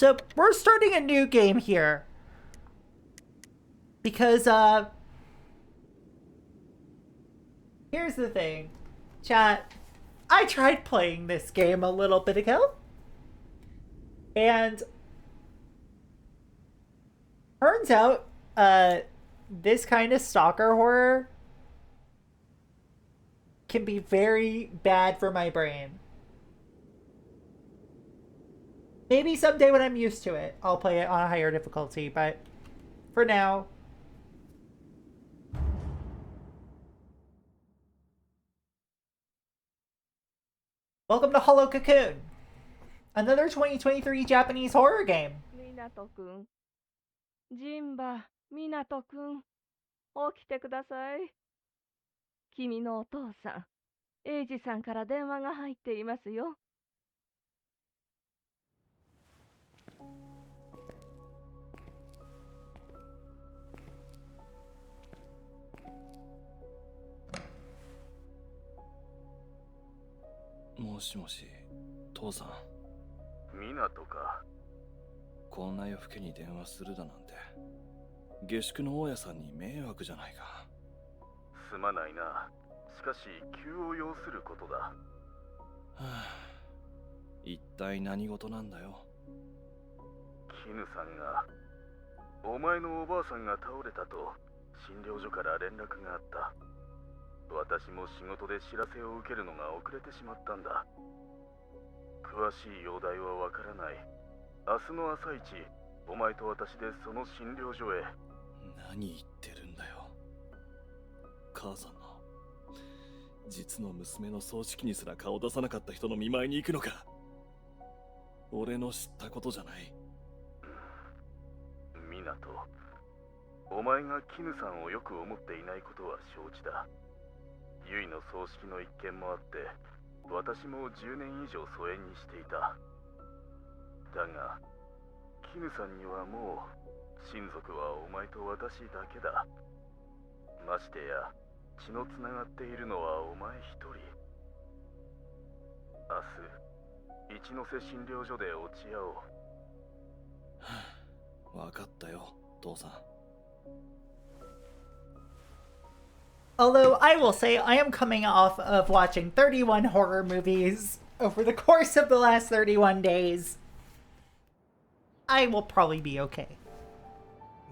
So we're starting a new game here. Because, here's the thing. Chat, I tried playing this game a little bit ago. And turns out, this kind of stalker horror can be very bad for my brain. Maybe someday when I'm used to it, I'll play it on a higher difficulty, but for now... Welcome to Hollow Cocoon, another 2023 Japanese horror game. ジンバ、ミナト君、起きてください。君のお父さん、エイジさんから電話が入っていますよ。もしもし、父さん。ミナトか。こんな夜更けに電話するだなんて。下宿の大家さんに迷惑じゃないか。すまないな。しかし急を要することだ。はあ、一体何事なんだよ。絹さんが、お前のおばあさんが倒れたと診療所から連絡があった。私も仕事で知らせを受けるのが遅れてしまったんだ。詳しい容体はわからない。明日の朝一、お前と私でその診療所へ。何言ってるんだよ。母さんの実の娘の葬式にすら顔出さなかった人の見舞いに行くのか。俺の知ったことじゃない。ミナト、お前が絹さんをよく思っていないことは承知だ。ユイの葬式の一件もあって、私も10年以上疎遠にしていた。だが、絹さんにはもう親族はお前と私だけだ。ましてや血のつながっているのはお前一人。明日一ノ瀬診療所で落ち合おう。わかったよ、父さん。Although I will say I am coming off of watching 31 horror movies over the course of the last 31 days. I will probably be okay.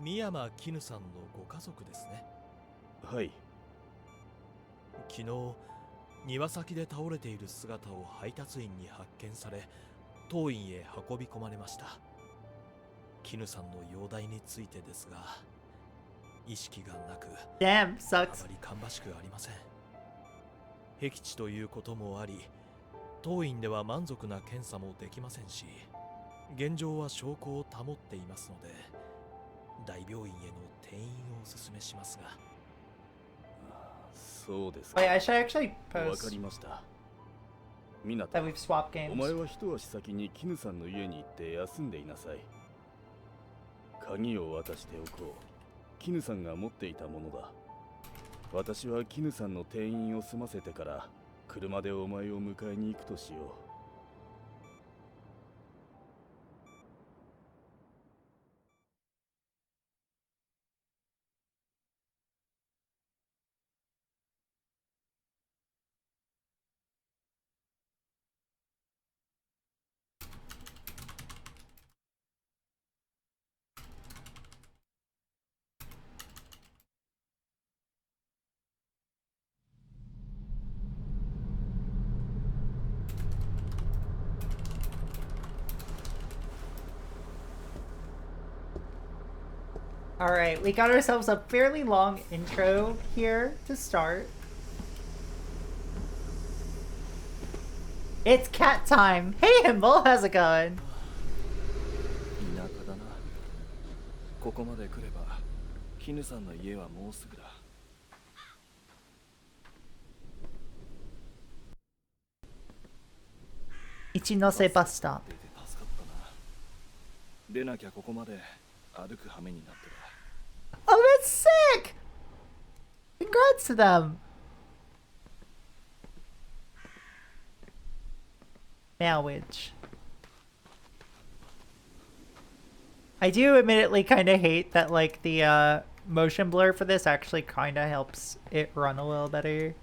三山絹さんのご家族ですね。はい。昨日庭先で倒れている姿を配達員に発見され、当院へ運び込まれました。絹さんの容体についてですが、意識がなく、Damn, あ sucks. まり芳しくありません。僻地ということもあり、当院では満足な検査もできませんし、現状は証拠を保っていますので、大病院への転院をお勧めしますが。そうですか。 Wait, I should actually わか post りました。ミナト、 that we've swapped お games. 前は一足先に絹さんの家に行って休んでいなさい。鍵を渡しておこう。絹さんが持っていたものだ。私は絹さんの転院を済ませてから車でお前を迎えに行くとしよう。Alright, we got ourselves a fairly long intro here to start. It's cat time! Hey Himble, how's it going? 田舎だな。ここまで来れば絹さんの家はもうすぐだ。一ノ瀬バスストップ。出て助かったな。出なきゃここまで歩く羽目になってた。 Oh, that's sick! Congrats to them! Marriage. I do admittedly kind of hate that, like, the motion blur for this actually kind of helps it run a little better.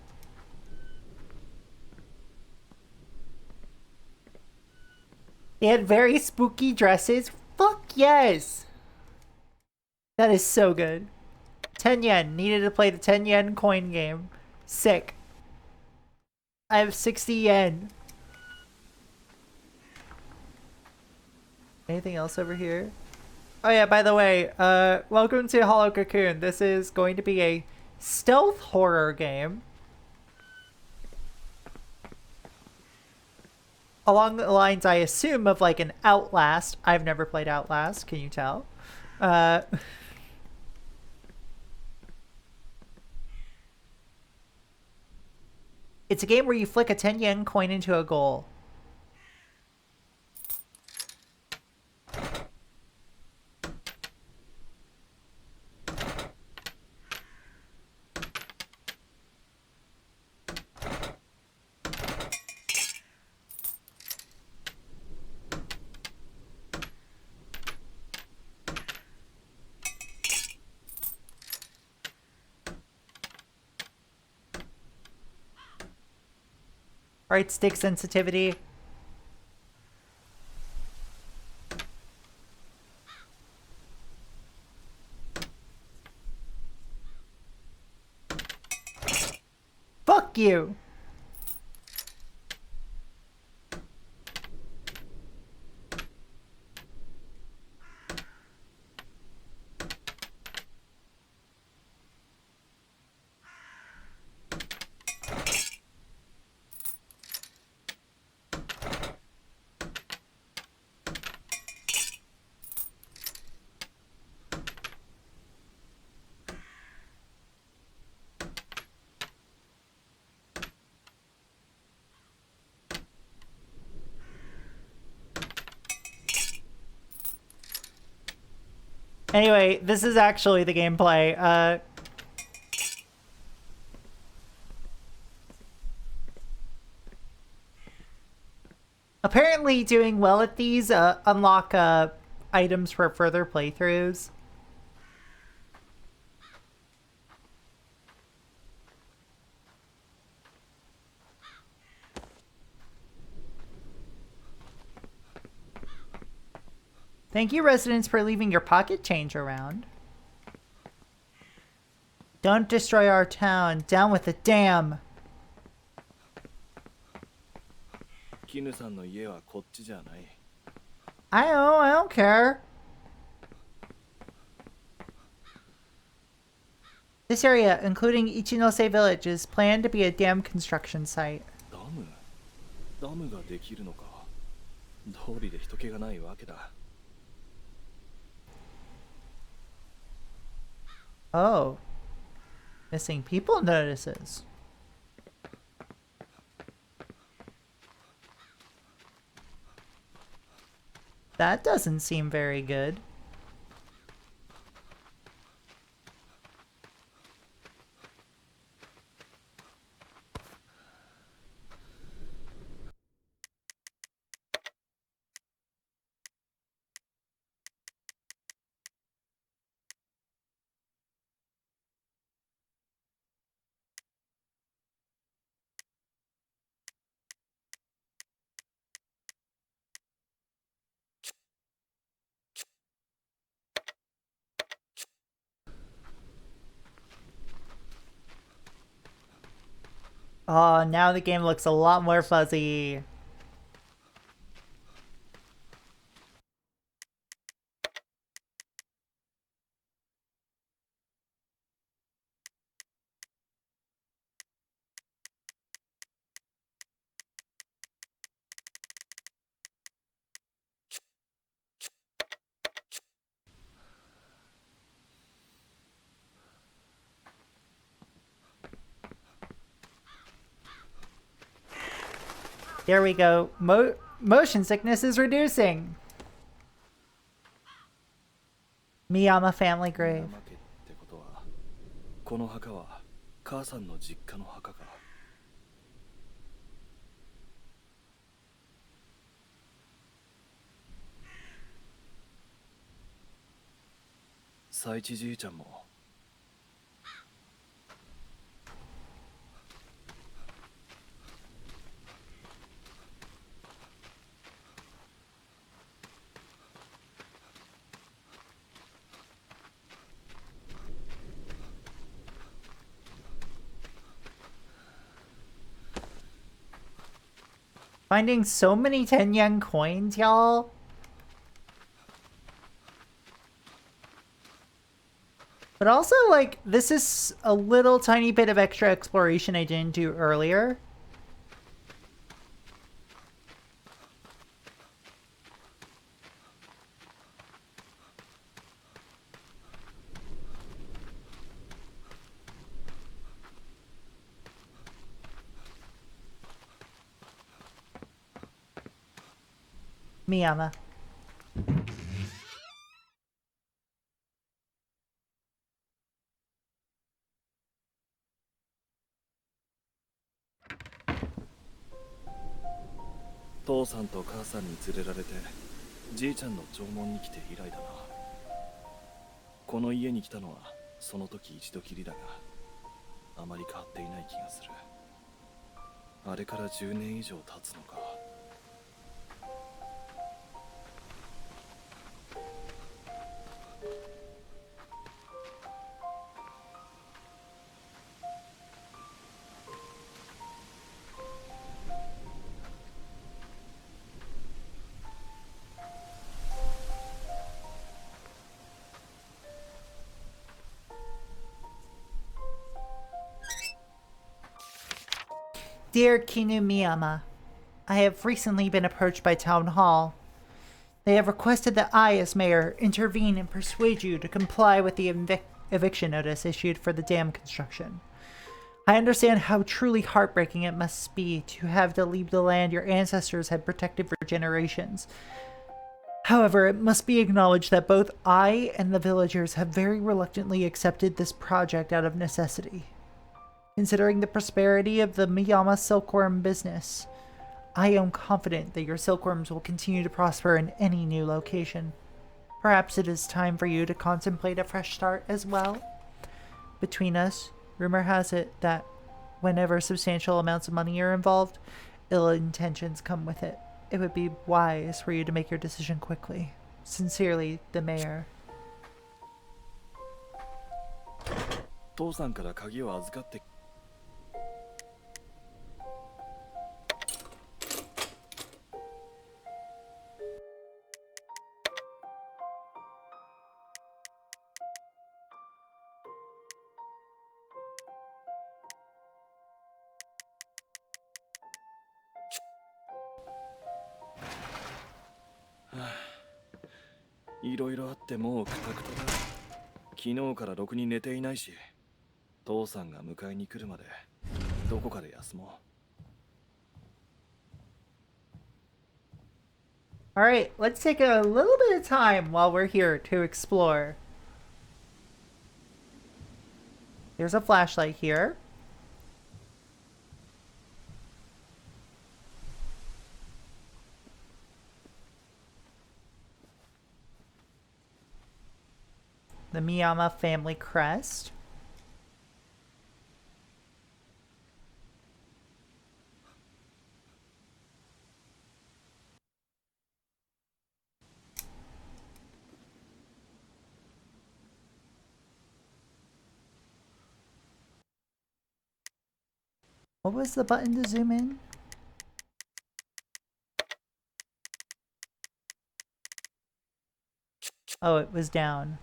They had very spooky dresses. Fuck yes! That is so good. 10 yen. Needed to play the 10 yen coin game. Sick. I have 60 yen. Anything else over here? Oh yeah, by the way, welcome to Hollow Cocoon. This is going to be a stealth horror game. Along the lines, I assume, of like an Outlast. I've never played Outlast, can you tell? It's a game where you flick a 10 yen coin into a goal. Alright, stick sensitivity. Fuck you! Anyway, this is actually the gameplay. Apparently doing well at these unlock items for further playthroughs. Thank you, residents, for leaving your pocket change around. Don't destroy our town. Down with the dam. 絹さんの家はこっちじゃない。I don't care. This area, including Ichinose Village, is planned to be a dam construction site. ダムができるのか。通りで人気がないわけだ。Oh. Missing people notices. That doesn't seem very good. Oh, now the game looks a lot more fuzzy. There we go. Motion sickness is reducing. Miyama family grave. 山家ってことは、この墓は母さんの実家の墓か。佐一じいちゃんも。Finding so many 10 yen coins, y'all. But also, like, this is a little tiny bit of extra exploration I didn't do earlier. Miyama. "父さんと母さんに連れられてじいちゃんの弔問に来て以来だな。この家に来たのはその時一度きりだが、あまり変わっていない気がする。あれから10年以上経つのか。Dear Kinu Miyama, I have recently been approached by Town Hall. They have requested that I, as mayor, intervene and persuade you to comply with the eviction notice issued for the dam construction. I understand how truly heartbreaking it must be to have to leave the land your ancestors had protected for generations. However, it must be acknowledged that both I and the villagers have very reluctantly accepted this project out of necessity. Considering the prosperity of the Miyama silkworm business, I am confident that your silkworms will continue to prosper in any new location. Perhaps it is time for you to contemplate a fresh start as well. Between us, rumor has it that whenever substantial amounts of money are involved, ill intentions come with it. It would be wise for you to make your decision quickly. Sincerely, the mayor. 父さんから鍵を預かって。いろいろあってもうクタクタだ。昨日からろくに寝ていないし、父さんが迎えに来るまでどこかで休もう。Alright, let's take a little bit of time while we're here to explore. There's a flashlight here. The Miyama family crest. What was the button to zoom in? Oh, it was down.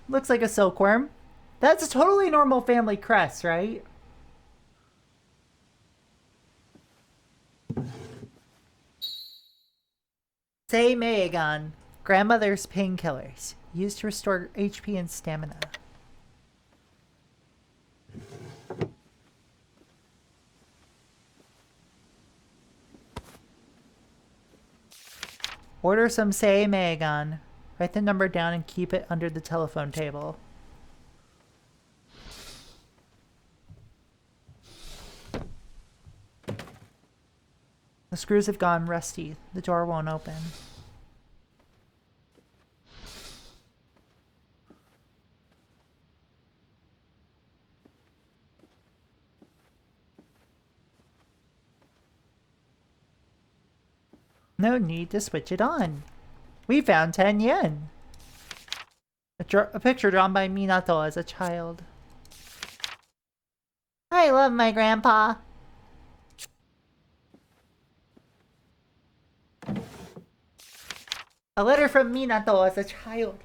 Looks like a silkworm. That's a totally normal family crest, right? Say Maegan, grandmother's painkillers, used to restore HP and stamina. Order some Say Maegan. Write the number down and keep it under the telephone table. The screws have gone rusty. The door won't open. No need to switch it on. We found 10 yen. A picture drawn by Minato as a child. I love my grandpa. A letter from Minato as a child.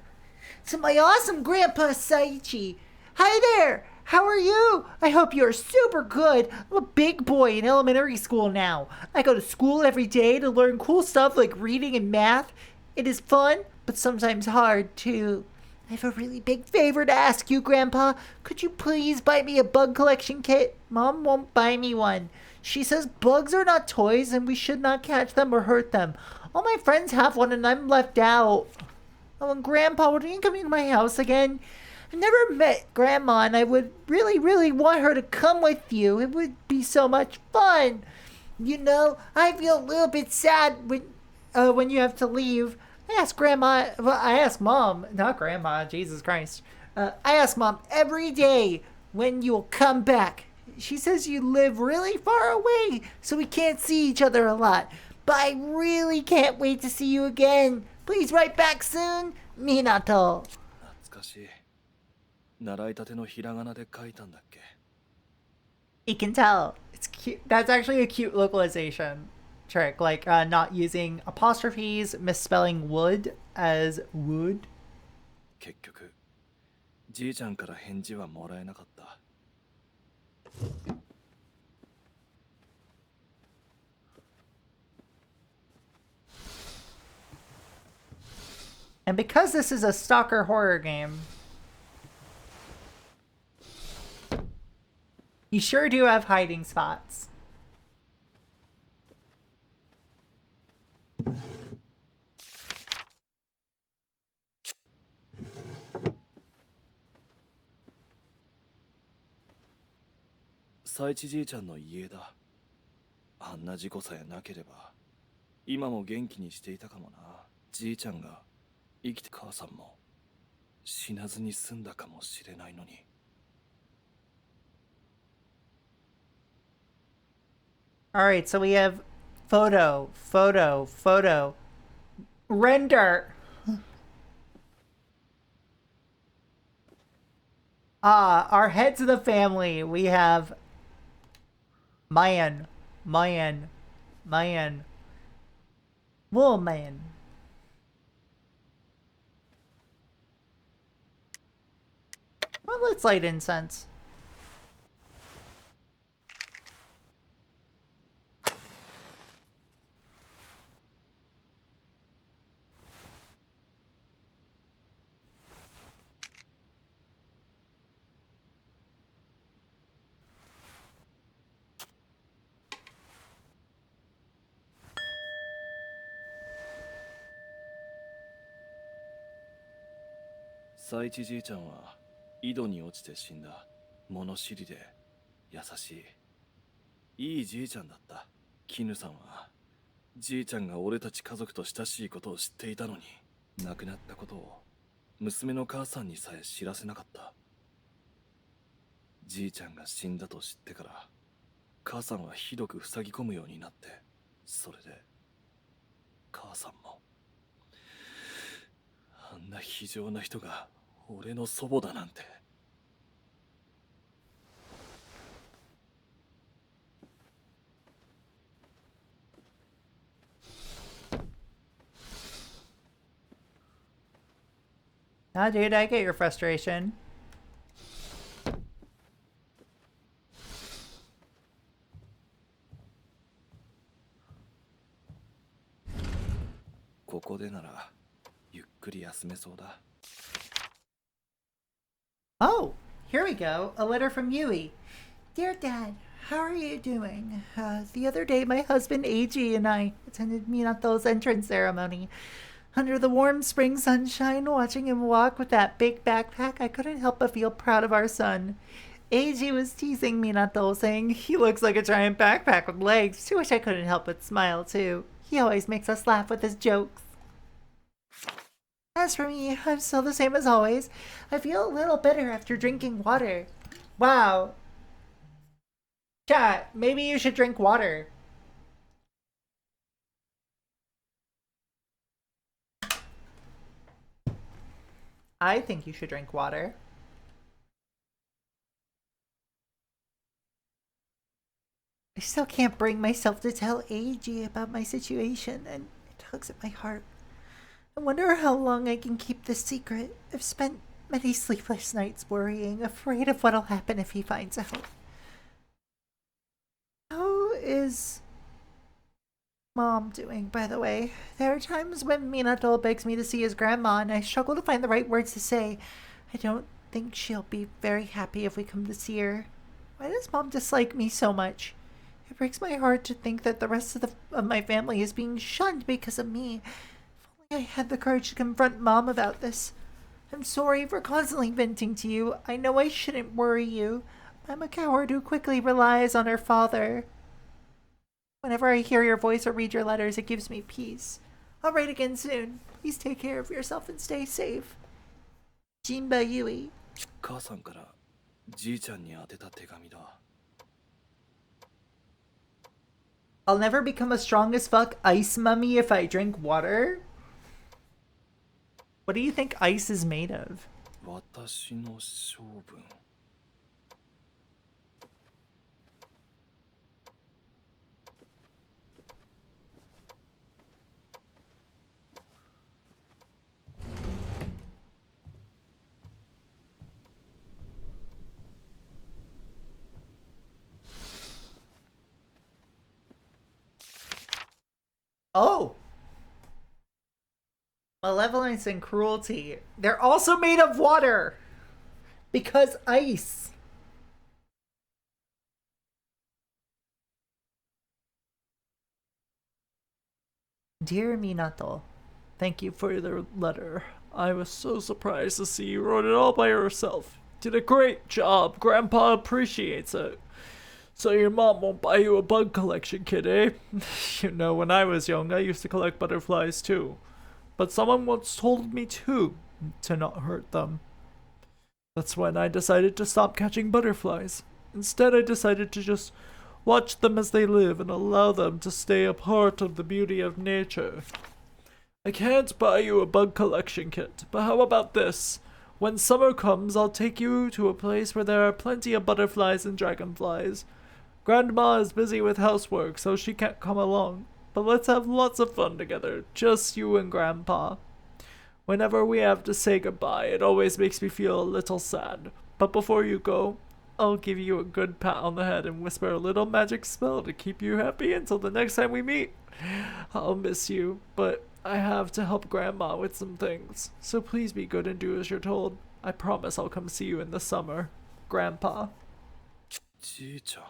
To my awesome grandpa Saichi. Hi there! How are you? I hope you're super good. I'm a big boy in elementary school now. I go to school every day to learn cool stuff like reading and math. It is fun, but sometimes hard too. I have a really big favor to ask you, Grandpa. Could you please buy me a bug collection kit? Mom won't buy me one. She says bugs are not toys and we should not catch them or hurt them. All my friends have one and I'm left out. Oh, and Grandpa, when are you coming to my house again? I've never met Grandma and I would really, really want her to come with you. It would be so much fun. You know, I feel a little bit sad when you have to leave. I ask Mom, not Grandma, Jesus Christ. I ask Mom every day when you'll come back. She says you live really far away, so we can't see each other a lot. But I really can't wait to see you again. Please write back soon, Minato. 懐かしい。習いたてのひらがなで書いたんだっけ? You can tell. It's cute. That's actually a cute localization trick, like not using apostrophes, misspelling wood as wood. 結局、じいちゃんから返事はもらえなかった。And because this is a stalker horror game, you sure do have hiding spots. Saichi じいちゃんの家だ。あんな事故さえなければ、今も元気にしていたかもな。じいちゃんが生きて母さんも死なずに済んだかもしれないのに。Alright, so we have photo, render. Our heads of the family. We have Mayan, woman. Well, let's light incense. Saichi じいちゃんは井戸に落ちて死んだ。物知りで優しい。いいじいちゃんだった。絹さんはじいちゃんが俺たち家族と親しいことを知っていたのに、亡くなったことを娘の母さんにさえ知らせなかった。じいちゃんが死んだと知ってから母さんはひどく塞ぎ込むようになって、それで母さんもあんな非情な人が俺の祖母だなんて。Ah, dude, I get your frustration. Oh, here we go. A letter from Yui. Dear Dad, how are you doing? The other day, my husband Eiji and I attended Minato's entrance ceremony. Under the warm spring sunshine, watching him walk with that big backpack, I couldn't help but feel proud of our son. Eiji was teasing Minato, saying he looks like a giant backpack with legs, to which I couldn't help but smile too. He always makes us laugh with his jokes. As for me, I'm still the same as always. I feel a little better after drinking water. Wow. Chat, maybe you should drink water. I think you should drink water. I still can't bring myself to tell Eiji about my situation, and it tugs at my heart. I wonder how long I can keep this secret. I've spent many sleepless nights worrying, afraid of what'll happen if he finds out. How is Mom doing, by the way? There are times when Minato begs me to see his grandma, and I struggle to find the right words to say. I don't think she'll be very happy if we come to see her. Why does Mom dislike me so much? It breaks my heart to think that the rest of my family is being shunned because of me. If only I had the courage to confront Mom about this. I'm sorry for constantly venting to you. I know I shouldn't worry you. I'm a coward who quickly relies on her father. Whenever I hear your voice or read your letters, it gives me peace. I'll write again soon. Please take care of yourself and stay safe. Jinba Yui. 母さんからじいちゃんに宛てた手紙だ。 I'll never become a strong as fuck ice mummy if I drink water? What do you think ice is made of? 私の性分。 Oh! Malevolence and cruelty. They're also made of water! Because ice. Dear Minato, thank you for the letter. I was so surprised to see you wrote it all by yourself. Did a great job. Grandpa appreciates it. So your mom won't buy you a bug collection kit, eh? You know, when I was young, I used to collect butterflies too. But someone once told me too, to not hurt them. That's when I decided to stop catching butterflies. Instead, I decided to just watch them as they live and allow them to stay a part of the beauty of nature. I can't buy you a bug collection kit, but how about this? When summer comes, I'll take you to a place where there are plenty of butterflies and dragonflies. Grandma is busy with housework, so she can't come along. But let's have lots of fun together, just you and Grandpa. Whenever we have to say goodbye, it always makes me feel a little sad. But before you go, I'll give you a good pat on the head and whisper a little magic spell to keep you happy until the next time we meet. I'll miss you, but I have to help Grandma with some things. So please be good and do as you're told. I promise I'll come see you in the summer. Grandpa. じいちゃん、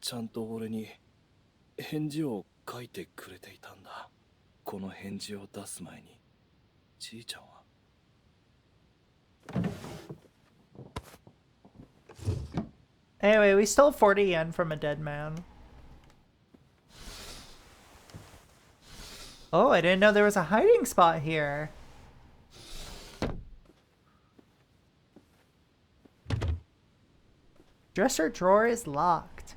ちゃんと俺に返事を書いてくれていたんだ。この返事を出す前に、じいちゃんは。Anyway, we stole 40 yen from a dead man. Oh, I didn't know there was a hiding spot here. Dresser drawer is locked.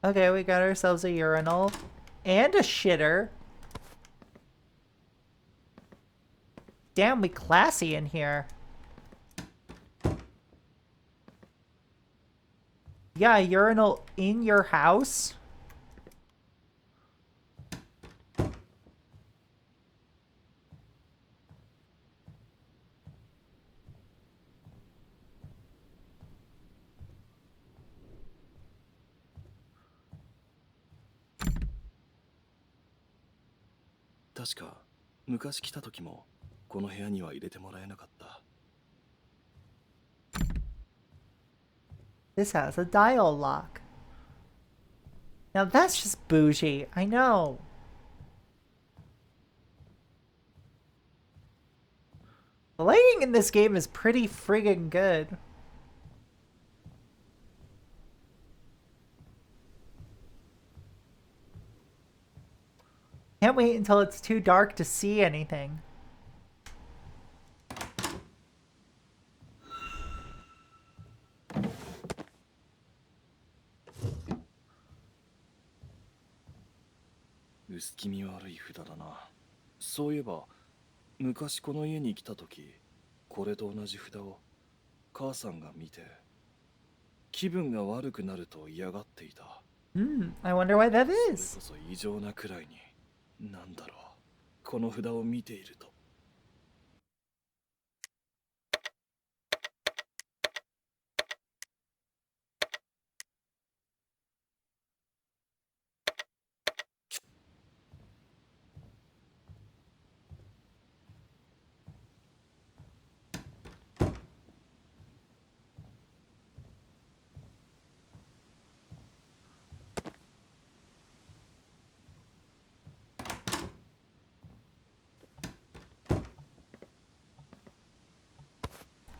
Okay, we got ourselves a urinal and a shitter. Damn, we classy in here. Yeah, a urinal in your house?確か昔来た時もこの部屋には入れてもらえなかった。 This has a dial lock. Now that's just bougie, I know. The lighting in this game is pretty friggin' good. Can't wait until it's too dark to see anything. 薄気味悪い札だな。そういえば昔この家に来た時、これと同じ札を母さんが見て気分が悪くなると嫌がっていた。I wonder why that それ is. こそ異常なくらいに、なんだろう、この札を見ていると。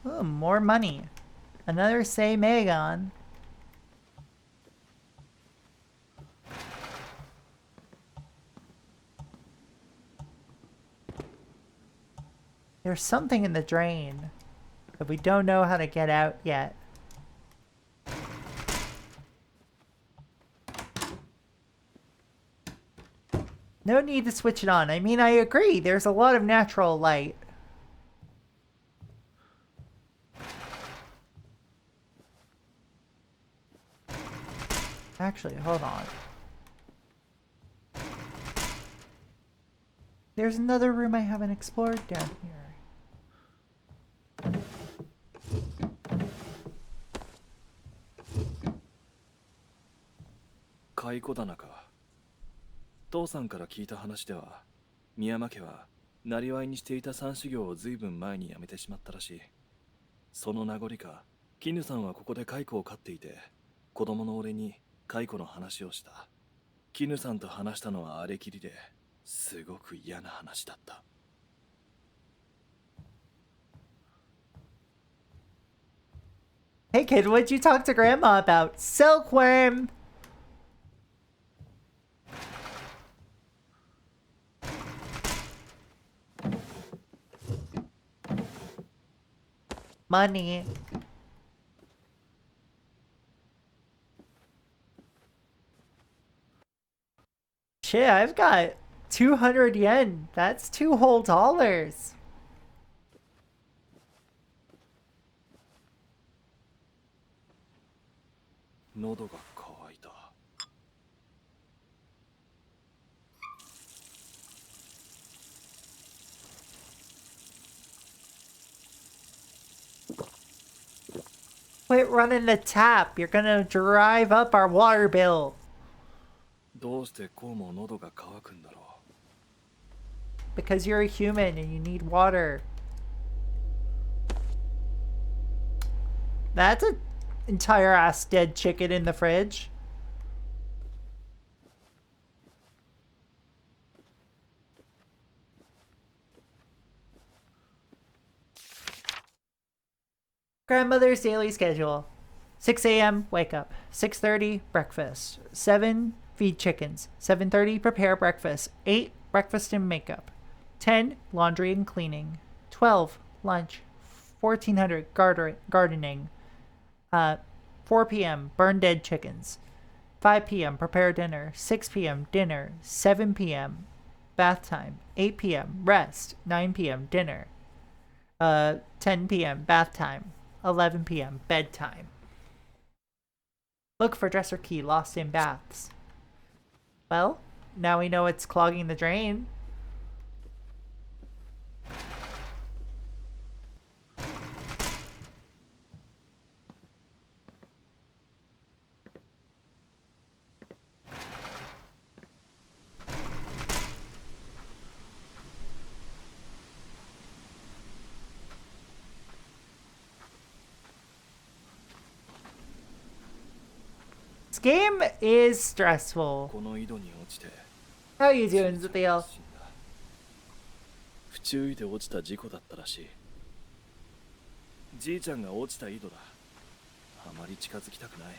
Oh, more money. Another Say Megan. There's something in the drain, but we don't know how to get out yet. No need to switch it on. I mean, I agree. There's a lot of natural light. Actually, hold on. There's another room I haven't explored down here.蚕棚か。父さんから聞いた話では、宮山家はなりわいにしていた蚕種業を随分前に辞めてしまったらしい。その名残か、絹さんはここで蚕を飼っていて、子供の俺に蚕の話をした。絹さんと話したのはあれきりで、すごく嫌な話だった。Hey kid, what'd you talk to Grandma about? Silkworm! Money. Shit, I've got 200 yen. That's $2 whole. 喉が渇いた。Quit running the tap. You're gonna drive up our water bill. どうしてこうも喉が渇くんだろう。 Because you're a human and you need water. That's an entire ass dead chicken in the fridge. Grandmother's daily schedule. 6 a.m. wake up. 6:30 breakfast. 7 feed chickens. 7:30 prepare breakfast. 8 breakfast and makeup. 10 laundry and cleaning. 12 lunch. 1400 gardening. 4 p.m. burn dead chickens. 5 p.m. prepare dinner. 6 p.m. dinner. 7 p.m. bath time. 8 p.m. rest. 9 p.m. dinner. 10 p.m. bath time. 11 p.m. bedtime. Look for dresser key lost in baths. Well, now we know it's clogging the drain. This game is stressful. この井戸に落ちて How you doing, Zathil? 死んだ。不注意で落ちた事故だったらしい。じいちゃんが落ちた井戸だ。あまり近づきたくない。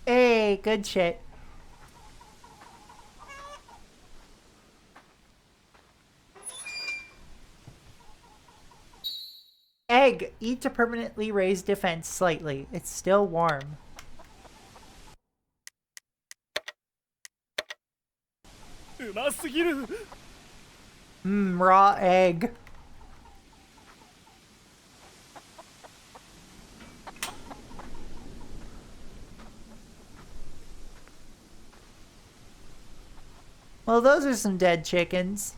Hey, good shit. Egg. Eat to permanently raise defense slightly. It's still warm. Raw egg. Well, those are some dead chickens.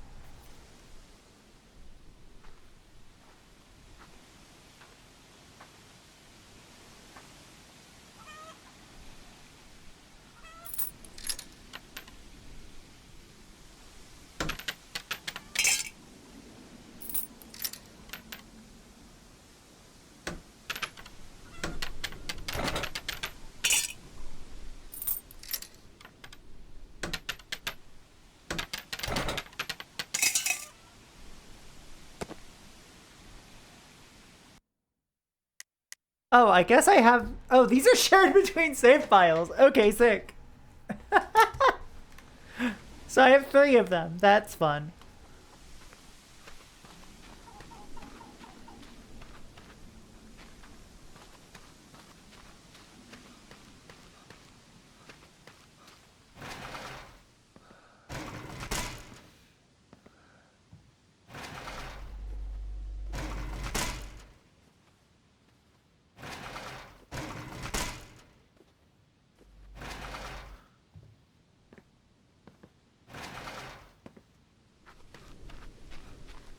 Oh, I guess I have... Oh, these are shared between save files. Okay, sick. So I have 3 of them. That's fun.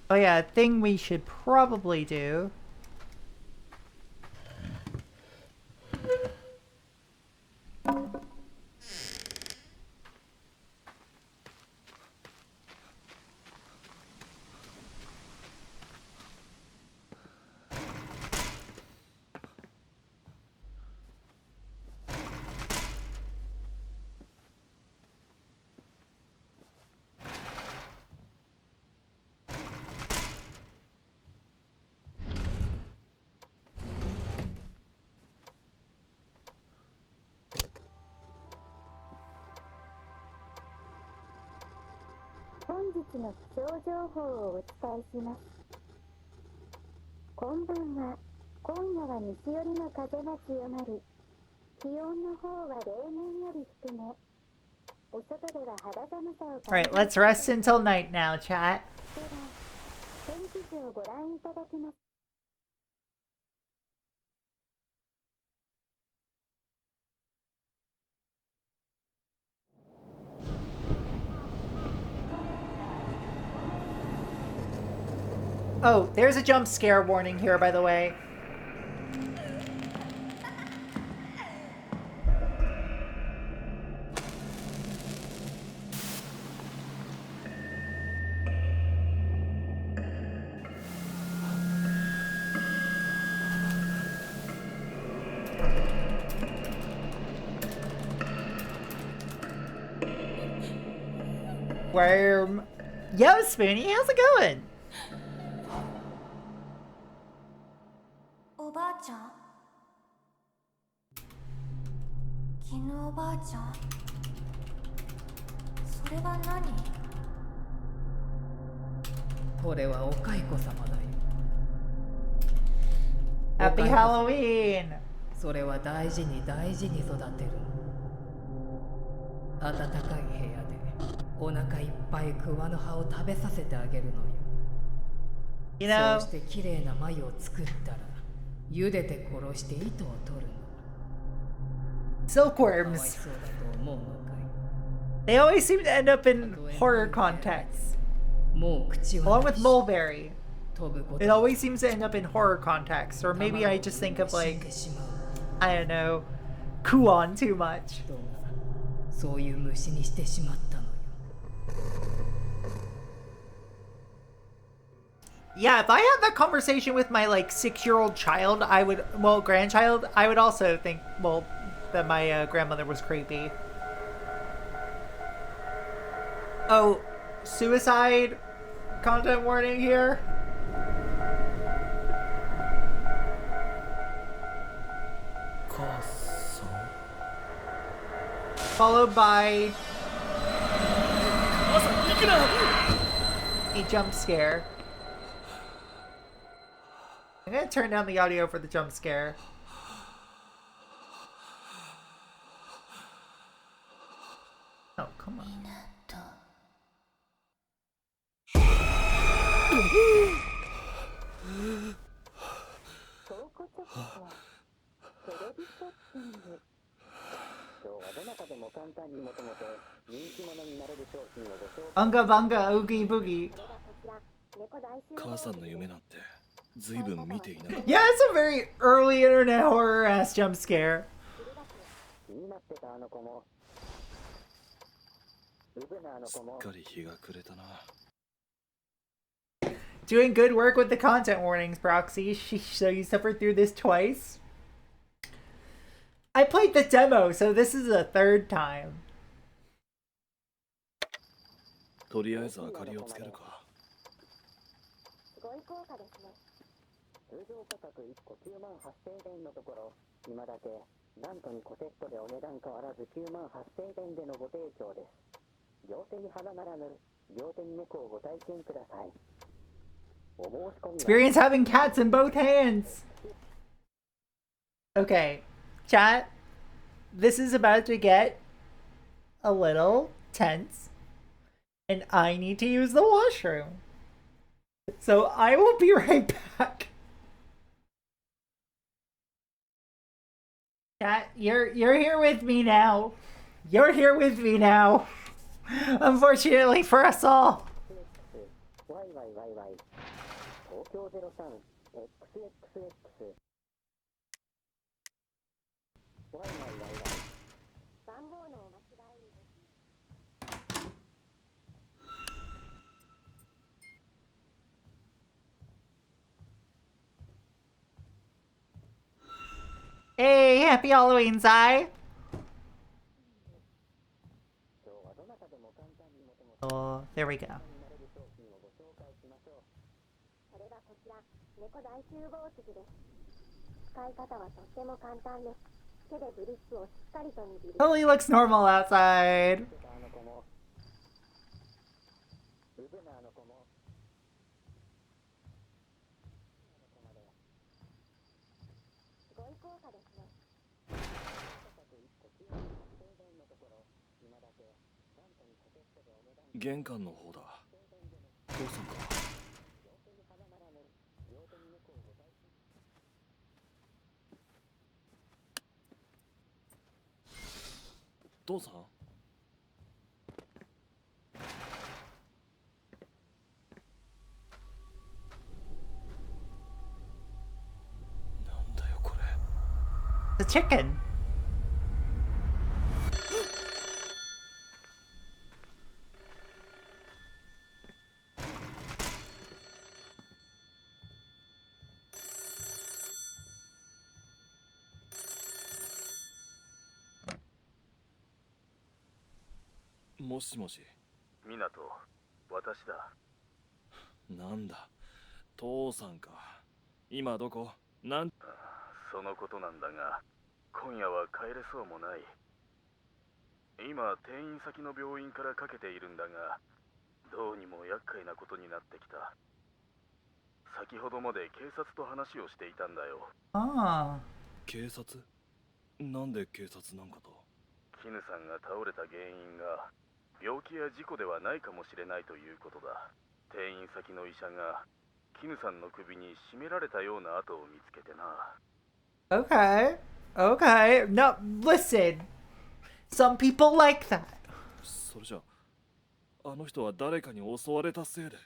Oh yeah, a thing we should probably do. Alright, let's rest until night now, chat. Oh, there's a jump scare warning here, by the way. Worm. Yo, Spoonie, how's it going? おばあちゃん絹おばあちゃんそれは何これはお蚕様だよ Happy Halloween! それは大事に大事に育てる暖かい部屋でお腹いっぱい桑の葉を食べさせてあげるのよ You know, そうしてきれいな繭を作ったら茹でて殺して糸を取るの silkworms. かわいそうだと思うのかい They always seem to end up in horror contexts. もう口は Along with mulberry, 飛ぶこと it always seems to end up in horror contexts. Or maybe I just think of 死ん like, でしまう I don't know, Kuon too much. 人がそういう虫にしてしまったのよ Yeah, if I had that conversation with my like 6-year-old child, I would, well, grandchild, I would also think, well, that my grandmother was creepy. Oh, suicide content warning here. Followed by a jump scare. I'm gonna turn down the audio for the jump scare. Oh, come on. Unga bunga oogie boogie. 母さんの夢なんて随分見ていなかった。 Yeah, it's a very early internet horror ass jump scare. すっかり日が暮れたな。 Doing good work with the content warnings, Proxy. So you suffered through this twice? I played the demo, so this is a third time. とりあえず明かりをつけるか。すごい高価ですね。通常価格1個9万8000円のところ、今だけラントにコセットでお値段変わらず9万8000円でのご提供です。両手に花ならぬ両手に猫をご体験ください。お申し込みは Experience having cats in both hands. Okay, chat. This is about to get a little tense. And I need to use the washroom. So I will be right back. Chat, you're here with me now. You're here with me now. Unfortunately for us all. ワイワイワイワイ東京 03XXX ワイワイワイワイ番号のお間違いです。 Hey, happy Halloween, Zai. 今日はどなたでも簡単に求め Oh, there we go. になれる商品をご紹介しましょう。それがこちら、猫大集合機です。使い方はとっても簡単です。手でグリップをしっかりと握り、 Totally looks normal outside. あの子も、ウブナーの子も、あの子まで。すごい高価ですね。価格1個9万8000円のところ、今だけラントにコテットでお値段玄関の方だ。父さんか。両手に花ならぬ両手に猫をご体験。父さん。なんだよこれ。 The chicken. Moshi もしもし。湊、私だ。なんだ。父さんか。今どこ？なんそのことなんだが、今夜は帰れそうもない。今、転院先の病院からかけているんだが、どうにも厄介なことになってきた。先ほどまで警察と話をしていたんだよ。 Ah. 警察？なんで警察なんかと。キヌさんが倒れた原因が病気や事故ではないかもしれないということだ。転院先の医者がキヌさんの首に絞められたような跡を見つけてな。 Okay. Okay. No, listen. Some people like that. それじゃあの人は誰かに襲われたせいで。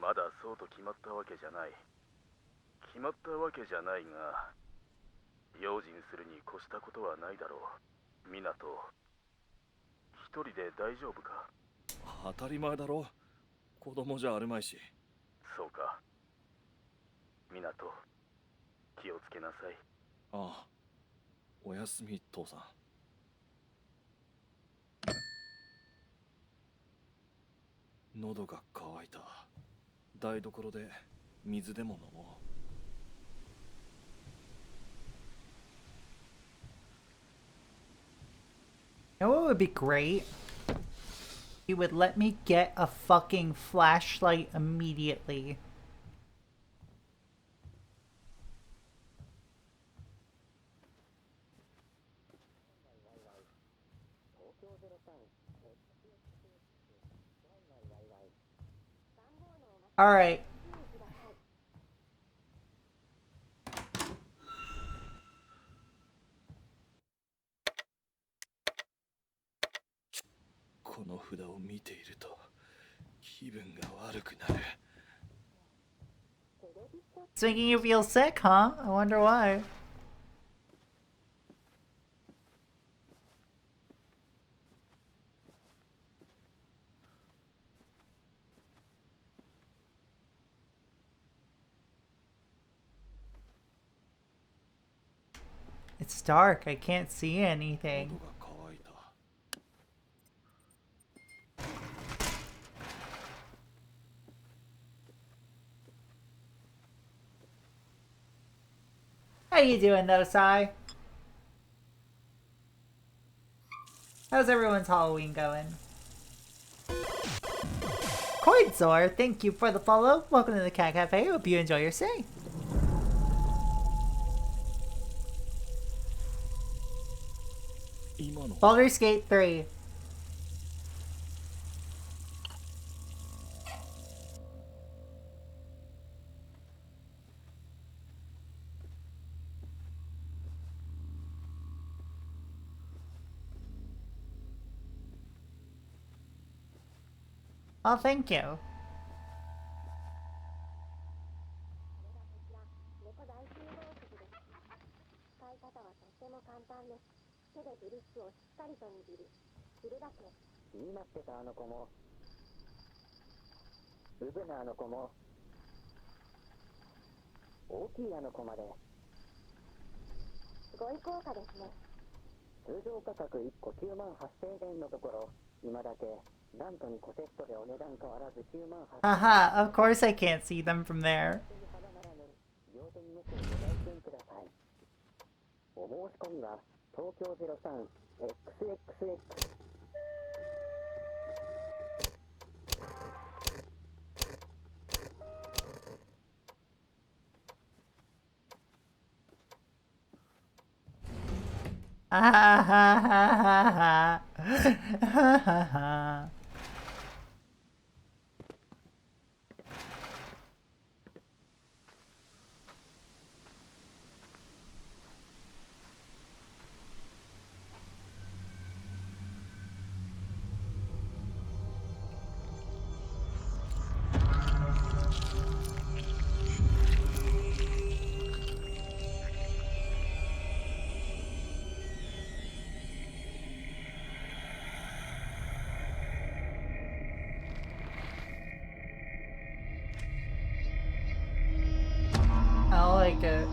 まだそうと決まったわけじゃない。決まったわけじゃないが、用心するに越したことはないだろう。湊、一人で大丈夫か？当たり前だろ。子供じゃあるまいし。そうか。湊、気をつけなさい。ああ。おやすみ父さん。喉が渇いた。台所で水でも飲もう。 You know what would be great? You would let me get a fucking flashlight immediately. 京03 All right. It's making you feel sick, huh? I wonder why. It's dark. I can't see anything. How you doing though, Sai? How's everyone's Halloween going? Coidzor, thank you for the follow. Welcome to the Cat Cafe. Hope you enjoy your stay. Baldur's Gate 3. Oh, thank you. Haha, of course I can't see them from there. Ah ha ha ha ha ha ha ha. I like it.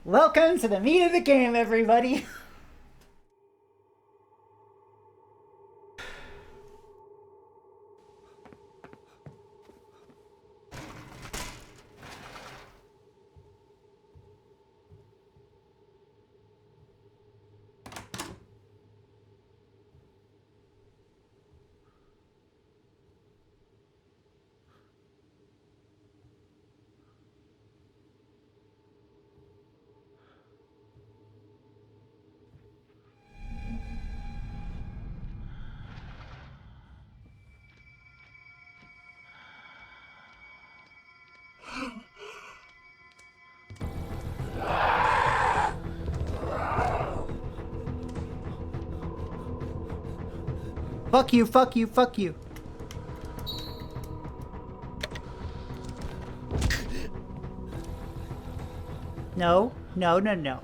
Welcome to the meat of the game, everybody. Fuck you, fuck you, fuck you. No, no, no, no.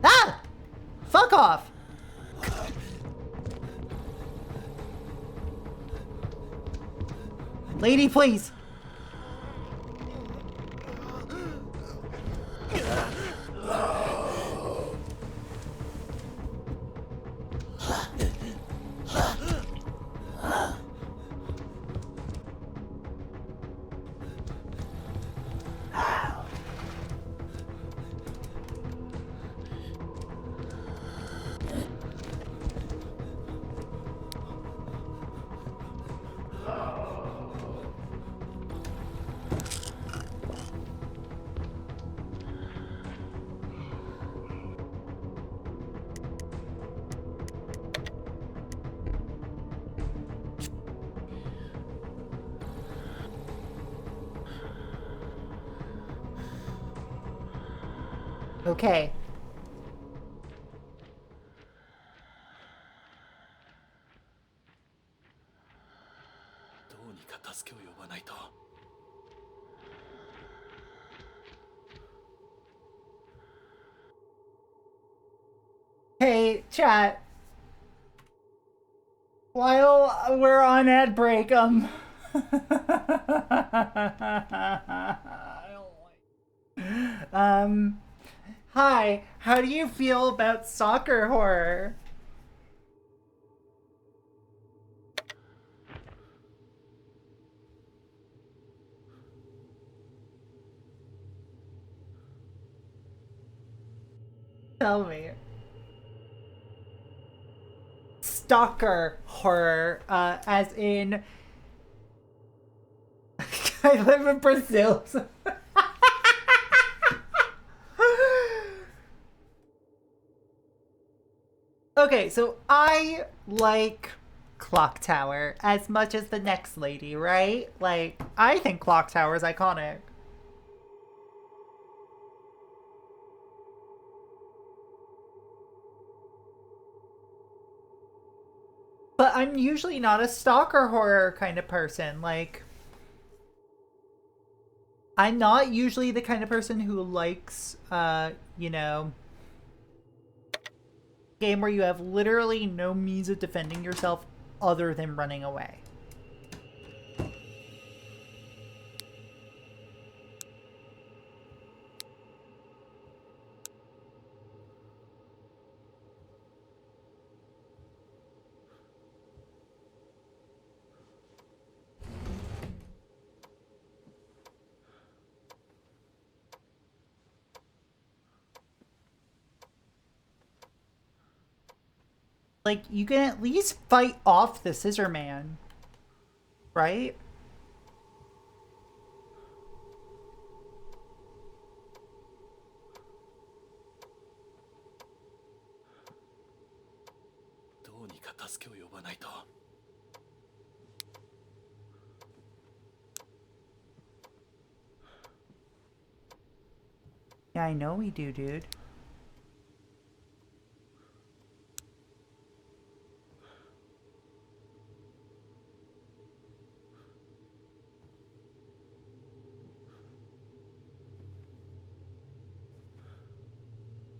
Ah! Fuck off! Lady, please. Okay. Hey, chat. While we're on ad break, hi. How do you feel about soccer horror? Tell me. Stalker horror, as in I live in Brazil. Okay, so I like Clock Tower as much as the next lady, right? Like, I think Clock Tower is iconic. But I'm usually not a stalker horror kind of person. Like, I'm not usually the kind of person who likes, you know, game where you have literally no means of defending yourself other than running away. Like, you can at least fight off the Scissor Man, right? Yeah, I know we do, dude.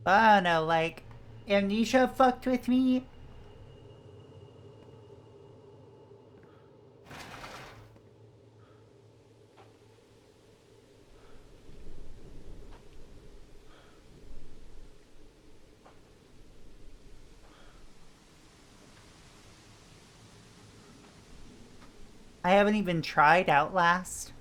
I don't know, like, Amnesia fucked with me. I haven't even tried Outlast.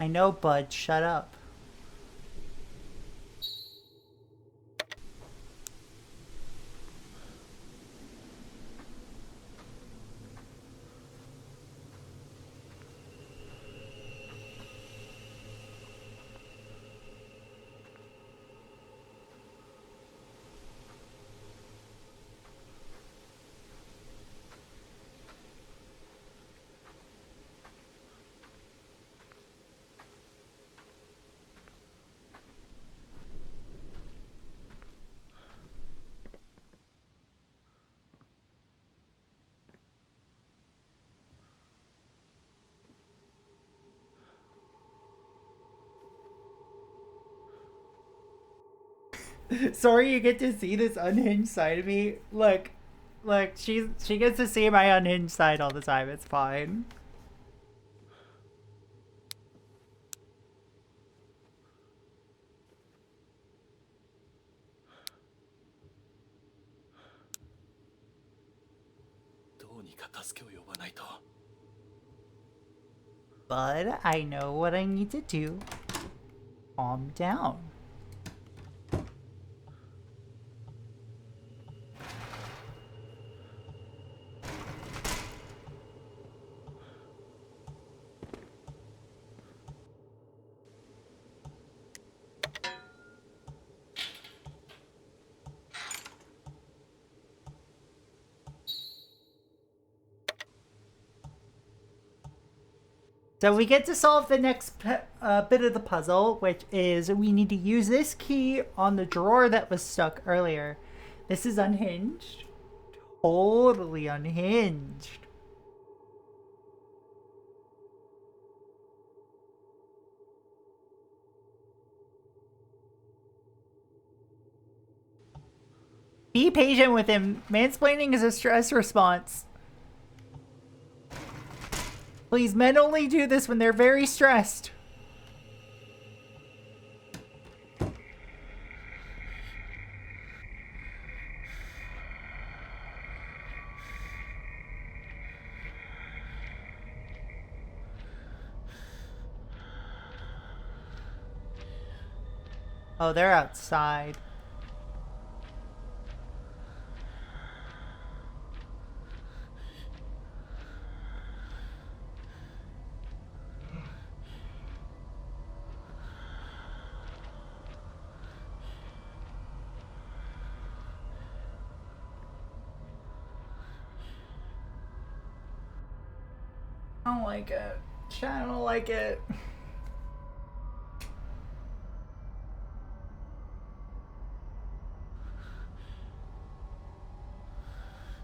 I know, bud. Shut up. Sorry you get to see this unhinged side of me. Look, she gets to see my unhinged side all the time. It's fine. But I know what I need to do. Calm down. So we get to solve the next bit of the puzzle, which is we need to use this key on the drawer that was stuck earlier. This is unhinged. Totally unhinged. Be patient with him. Mansplaining is a stress response. Please, men only do this when they're very stressed. Oh, they're outside. I don't like it. I don't like it.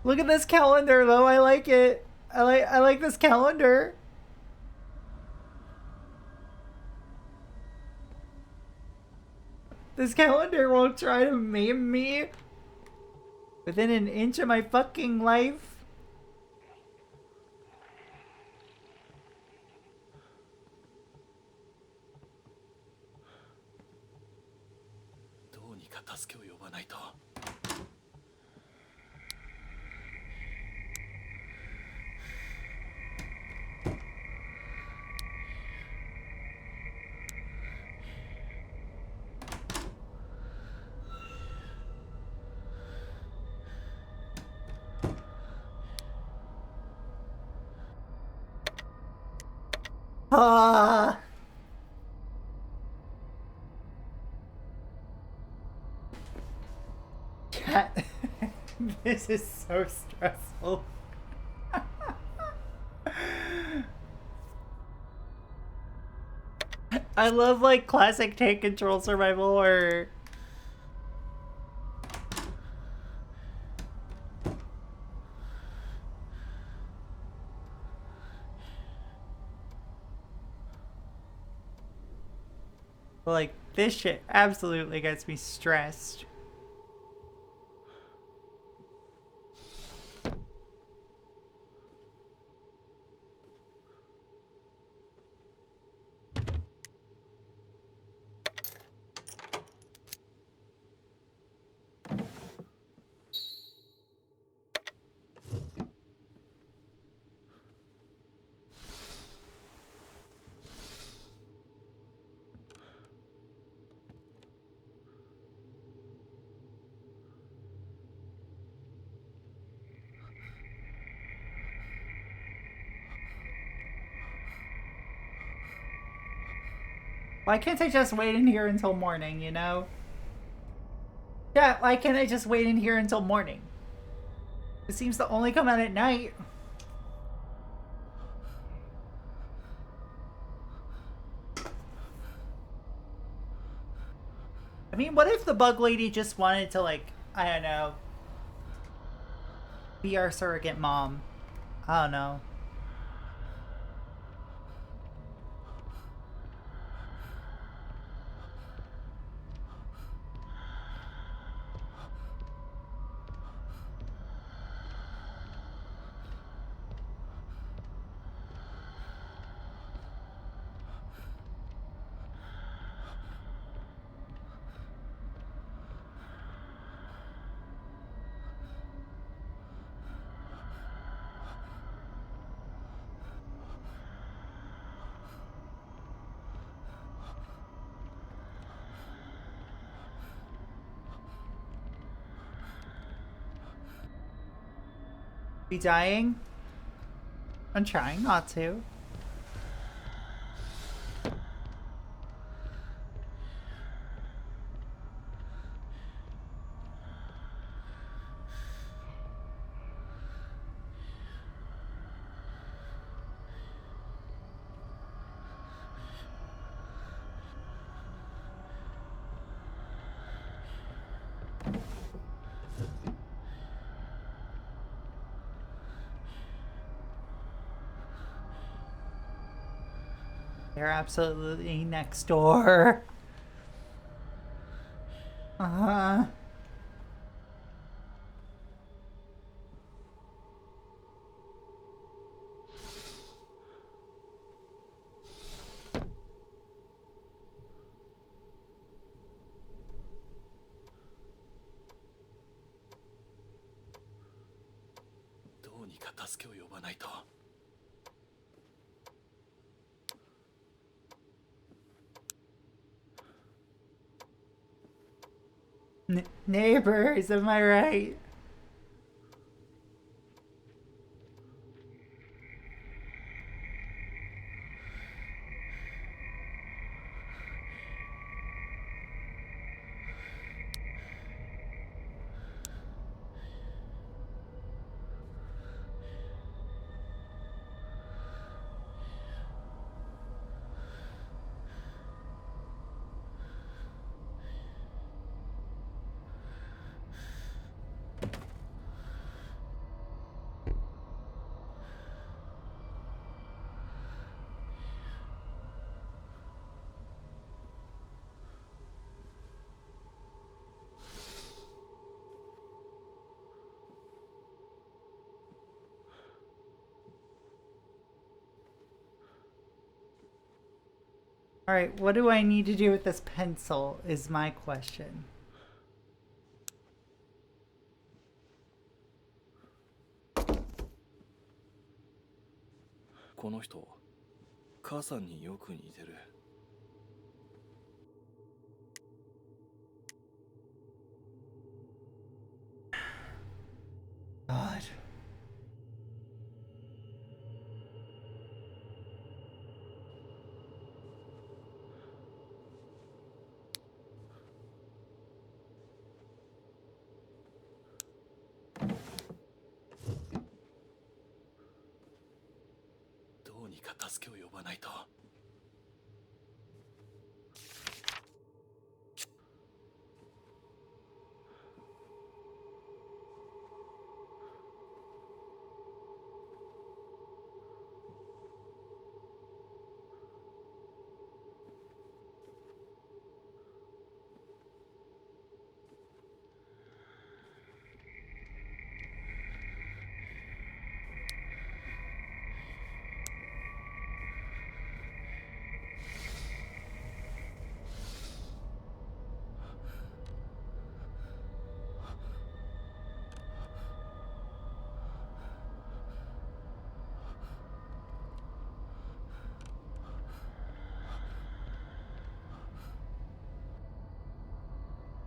Look at this calendar, though. I like it. I like this calendar. This calendar won't try to maim me within an inch of my fucking life. Ah. Cat. This is so stressful. I love like classic tank control survival or like this shit absolutely gets me stressed. Why can't I just wait in here until morning, you know? Yeah, why can't I just wait in here until morning? It seems to only come out at night. I mean, what if the bug lady just wanted to, like, I don't know, be our surrogate mom? I don't know. Be dying? I'm trying not to. They're absolutely next door. Uh-huh. Neighbors, am I right? Alright, what do I need to do with this pencil is my question. この人、母さんによく似てる。God.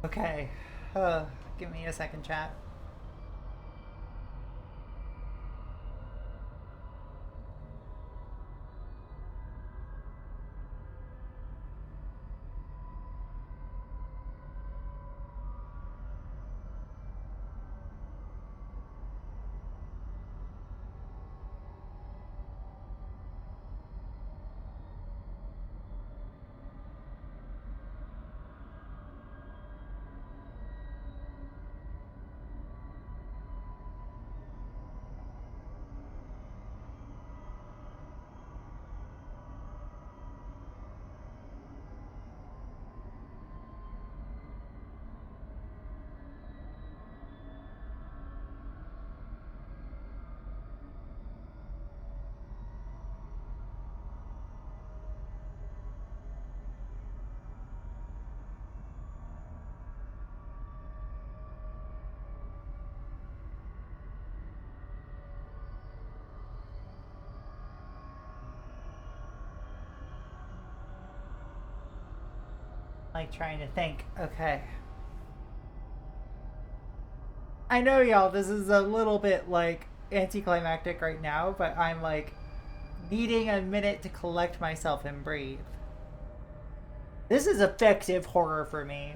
Okay. Give me a second, chat. Like trying to think. Okay. I know, y'all, this is a little bit like anticlimactic right now, but I'm like needing a minute to collect myself and breathe. This is effective horror for me.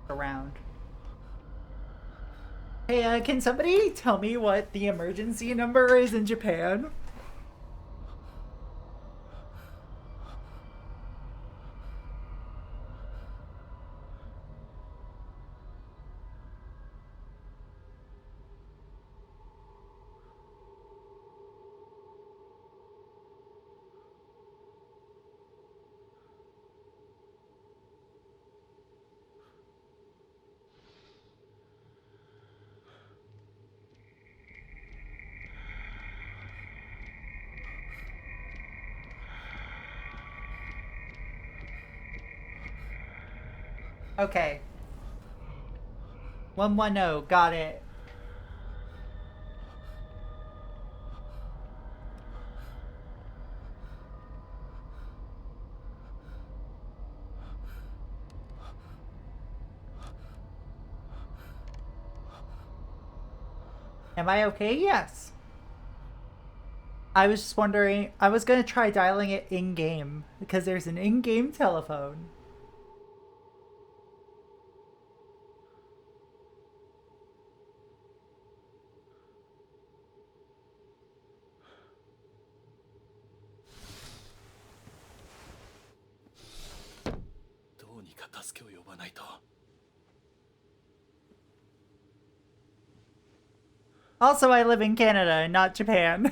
around. Hey, can somebody tell me what the emergency number is in Japan? Okay. 110, got it. Am I okay? Yes. I was just wondering, I was gonna try dialing it in-game, because there's an in-game telephone. Also, I live in Canada, not Japan.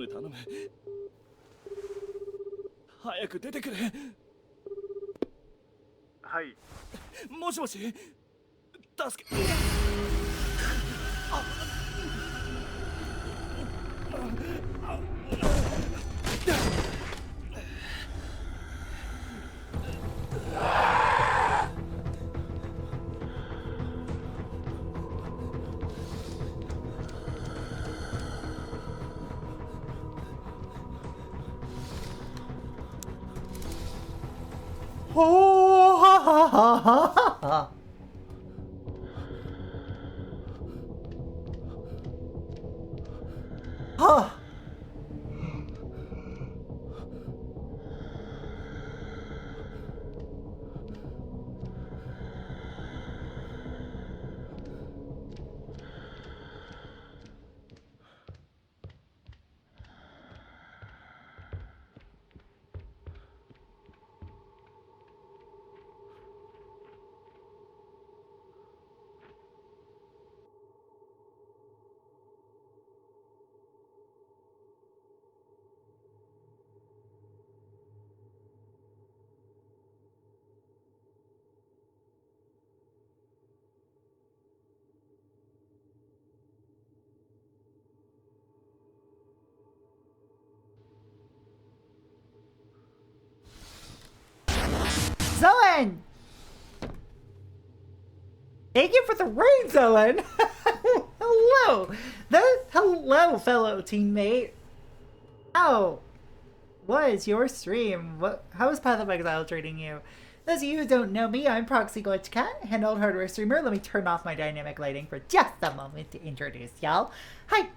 頼む。早く出てくれ。はい。もしもし。助け。Oh, ha ha ha ha ha. Huh. Zoen! Thank you for the raid, Zoen! Hello! Hello, fellow teammate! How was your stream? How is Path of Exile treating you? Those of you who don't know me, I'm Proxy Glitch Cat, handheld hardware streamer. Let me turn off my dynamic lighting for just a moment to introduce y'all. Hi!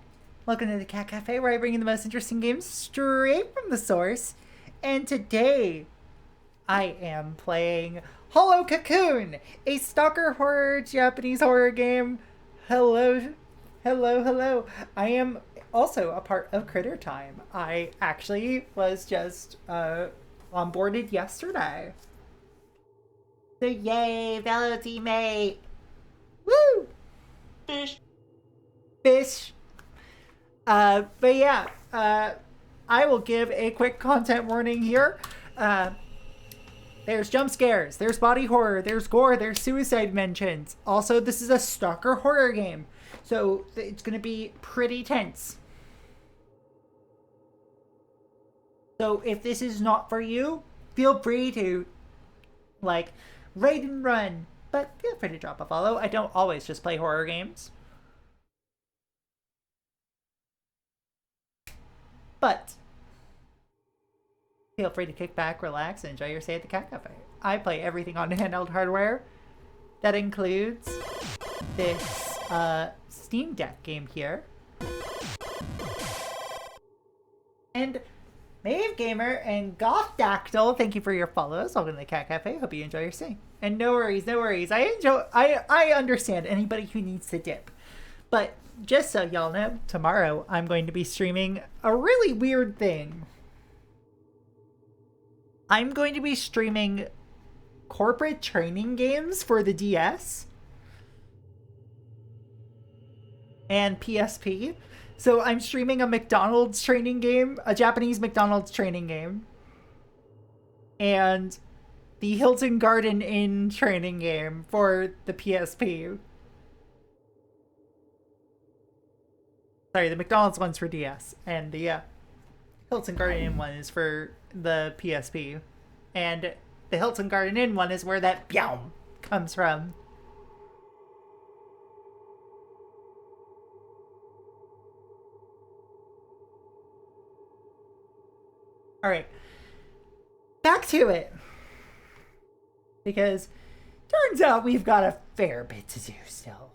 Welcome to the Cat Cafe, where I bring you the most interesting games straight from the source. And today, I am playing Hollow Cocoon, a stalker horror Japanese horror game. Hello. I am also a part of Critter Time. I actually was just onboarded yesterday. So yay, fellow teammate. Woo! Fish. But yeah, I will give a quick content warning here. There's jump scares, there's body horror, there's gore, there's suicide mentions. Also, this is a stalker horror game, so it's gonna be pretty tense. So if this is not for you, feel free to, like, raid and run, but feel free to drop a follow. I don't always just play horror games. But Feel free to kick back, relax, and enjoy your stay at the Cat Cafe. I play everything on handheld hardware. That includes this Steam Deck game here. And Maeve Gamer and Goth Dactyl, thank you for your follows. Welcome to the Cat Cafe. Hope you enjoy your stay. And no worries, no worries. I understand anybody who needs to dip. But just so y'all know, tomorrow I'm going to be streaming a really weird thing. I'm going to be streaming corporate training games for the DS and PSP. So I'm streaming a McDonald's training game, a Japanese McDonald's training game, and the Hilton Garden Inn training game for the PSP. Sorry, the McDonald's one's for DS, and the Hilton Garden Inn one is for the PSP. And the Hilton Garden Inn one is where that Byaum comes from. Alright. Back to it. Because turns out we've got a fair bit to do still.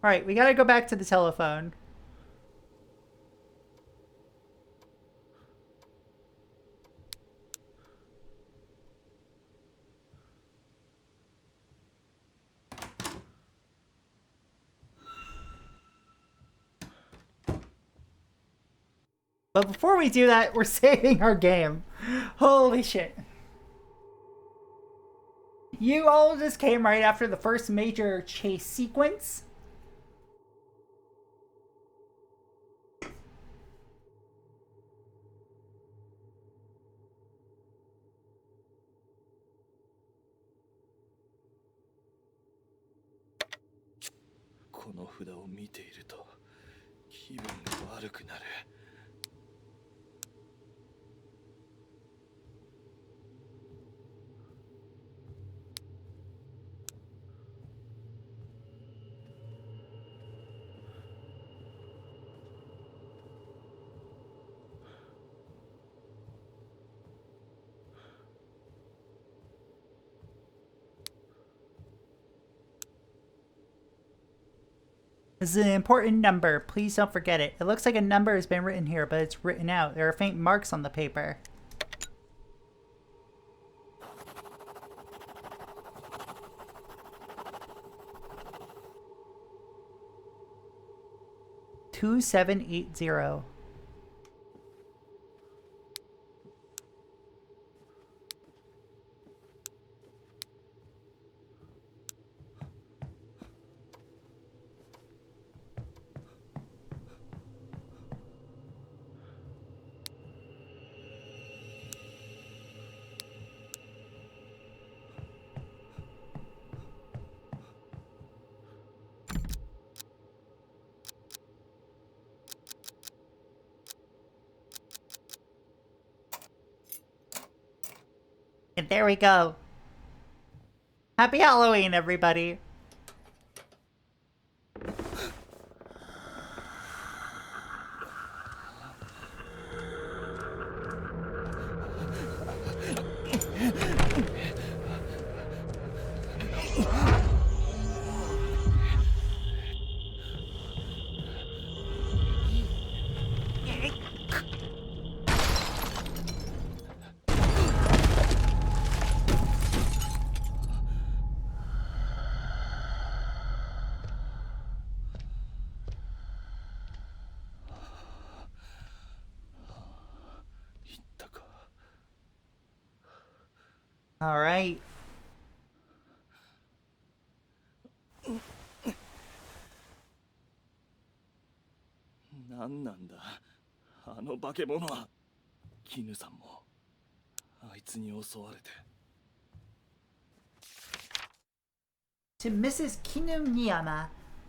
Alright, we gotta go back to the telephone. But before we do that, we're saving our game. Holy shit. You all just came right after the first major chase sequence. This is an important number. Please don't forget it. It looks like a number has been written here, but it's written out. There are faint marks on the paper. $2780. And there we go. Happy Halloween, everybody. All right. To Mrs. Kinu Niyama,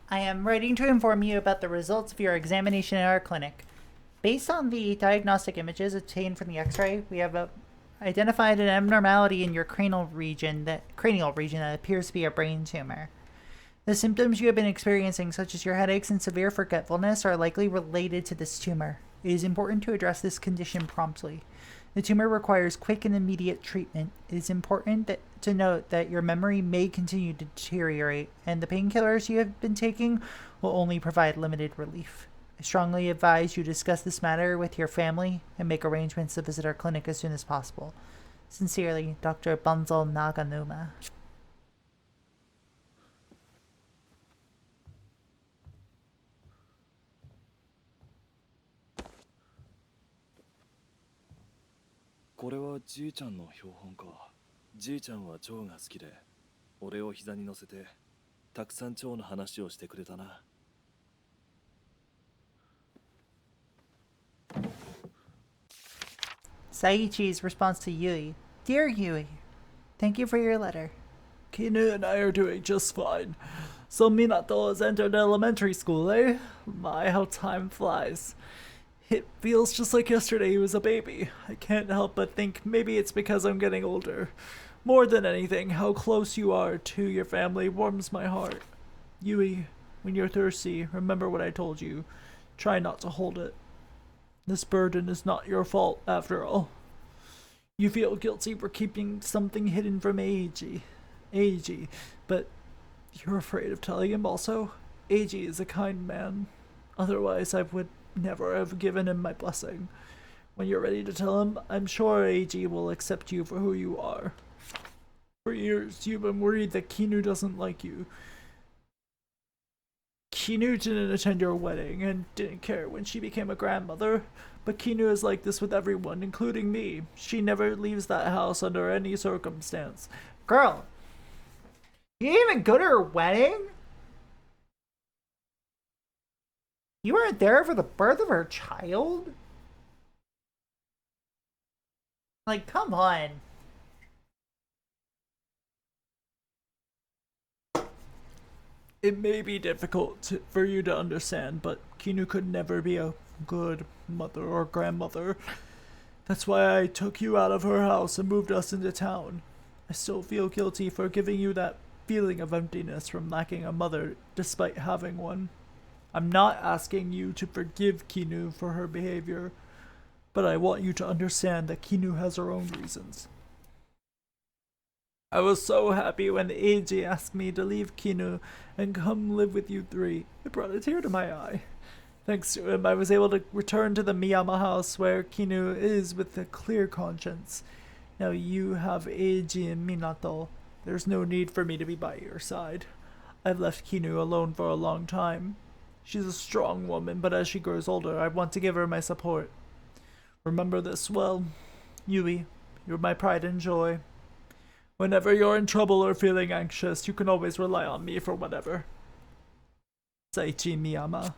I am writing to inform you about the results of your examination at our clinic. Based on the diagnostic images obtained from the X-ray, we have identified an abnormality in your cranial region that appears to be a brain tumor. The symptoms you have been experiencing, such as your headaches and severe forgetfulness, are likely related to this tumor. It is important to address this condition promptly. The tumor requires quick and immediate treatment. It is important to note that your memory may continue to deteriorate, and the painkillers you have been taking will only provide limited relief. I strongly advise you discuss this matter with your family and make arrangements to visit our clinic as soon as possible. Sincerely, Dr. Bunzel Naganuma.これはじいちゃんの標本か。じいちゃんは蝶が好きで、俺を膝に乗せてたくさん蝶の話をしてくれたな。Saiichi's response to Yui. Dear Yui, thank you for your letter. Kinu and I are doing just fine. So Minato has entered elementary school, eh? My, how time flies. It feels just like yesterday he was a baby. I can't help but think maybe it's because I'm getting older. More than anything, how close you are to your family warms my heart. Yui, when you're thirsty, remember what I told you. Try not to hold it. This burden is not your fault, after all. You feel guilty for keeping something hidden from Eiji, but you're afraid of telling him also? Eiji is a kind man. Otherwise, I would never have given him my blessing. When you're ready to tell him, I'm sure Eiji will accept you for who you are. For years, you've been worried that Kinu doesn't like you. Kinu didn't attend your wedding and didn't care when she became a grandmother, but Kinu is like this with everyone, including me. She never leaves that house under any circumstance. Girl, you didn't even go to her wedding? You weren't there for the birth of her child? Like, come on. It may be difficult for you to understand, but Kinu could never be a good mother or grandmother. That's why I took you out of her house and moved us into town. I still feel guilty for giving you that feeling of emptiness from lacking a mother despite having one. I'm not asking you to forgive Kinu for her behavior, but I want you to understand that Kinu has her own reasons. I was so happy when Eiji asked me to leave Kinu and come live with you three. It brought a tear to my eye. Thanks to him, I was able to return to the Miyama house where Kinu is with a clear conscience. Now you have Eiji and Minato. There's no need for me to be by your side. I've left Kinu alone for a long time. She's a strong woman, but as she grows older, I want to give her my support. Remember this well. Yui, you're my pride and joy. Whenever you're in trouble or feeling anxious, you can always rely on me for whatever. Saichi Miyama.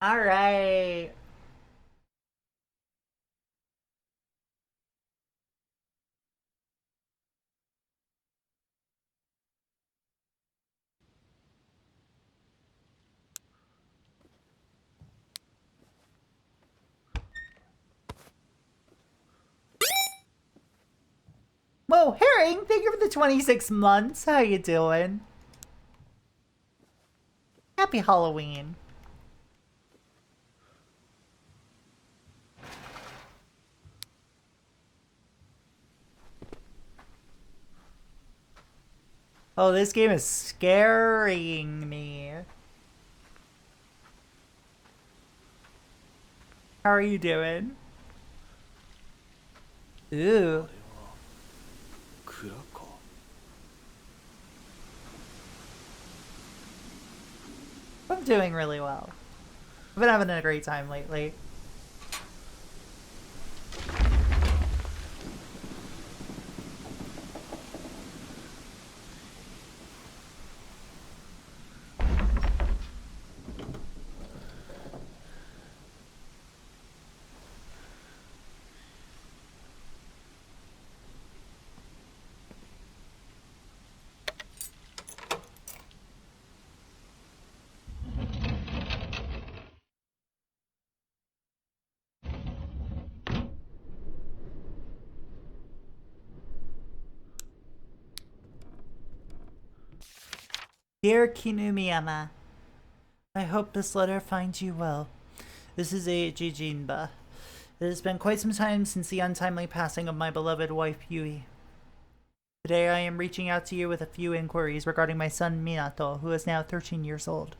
Alright. Whoa, Herring, thank you for the 26 months. How you doing? Happy Halloween. Oh, this game is scaring me. How are you doing? Ooh. I'm doing really well. I've been having a great time lately. Dear Kinumiyama, I hope this letter finds you well. This is Eiji Jinba. It has been quite some time since the untimely passing of my beloved wife Yui. Today I am reaching out to you with a few inquiries regarding my son Minato, who is now 13 years old.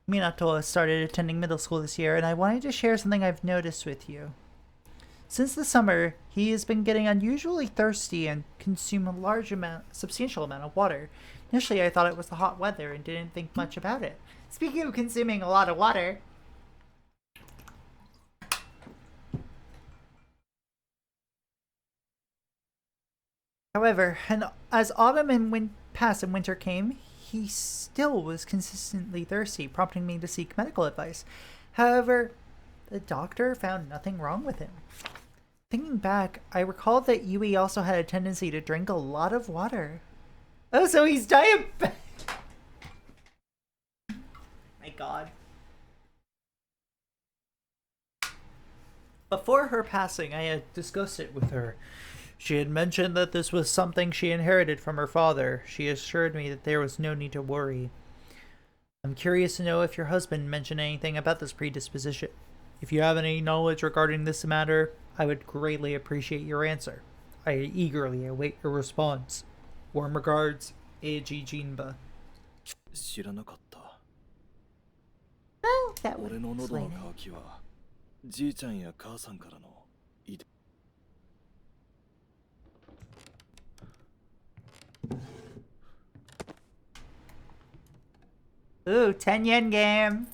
Minato has started attending middle school this year, and I wanted to share something I've noticed with you. Since the summer, he has been getting unusually thirsty and consume a substantial amount of water. Initially, I thought it was the hot weather and didn't think much about it. Speaking of consuming a lot of water, however, and as autumn and passed and winter came, he still was consistently thirsty, prompting me to seek medical advice. However, the doctor found nothing wrong with him. Thinking back, I recalled that Yui also had a tendency to drink a lot of water. Oh, so he's diabetic! My god. Before her passing, I had discussed it with her. She had mentioned that this was something she inherited from her father. She assured me that there was no need to worry. I'm curious to know if your husband mentioned anything about this predisposition. If you have any knowledge regarding this matter, I would greatly appreciate your answer. I eagerly await your response. Warm regards, Eiji Jinba. 知らなかった。 Well, that would 俺の喉 explain の it. 渇きはじいちゃんや母さんからの遺伝。 Ooh, 10 yen game.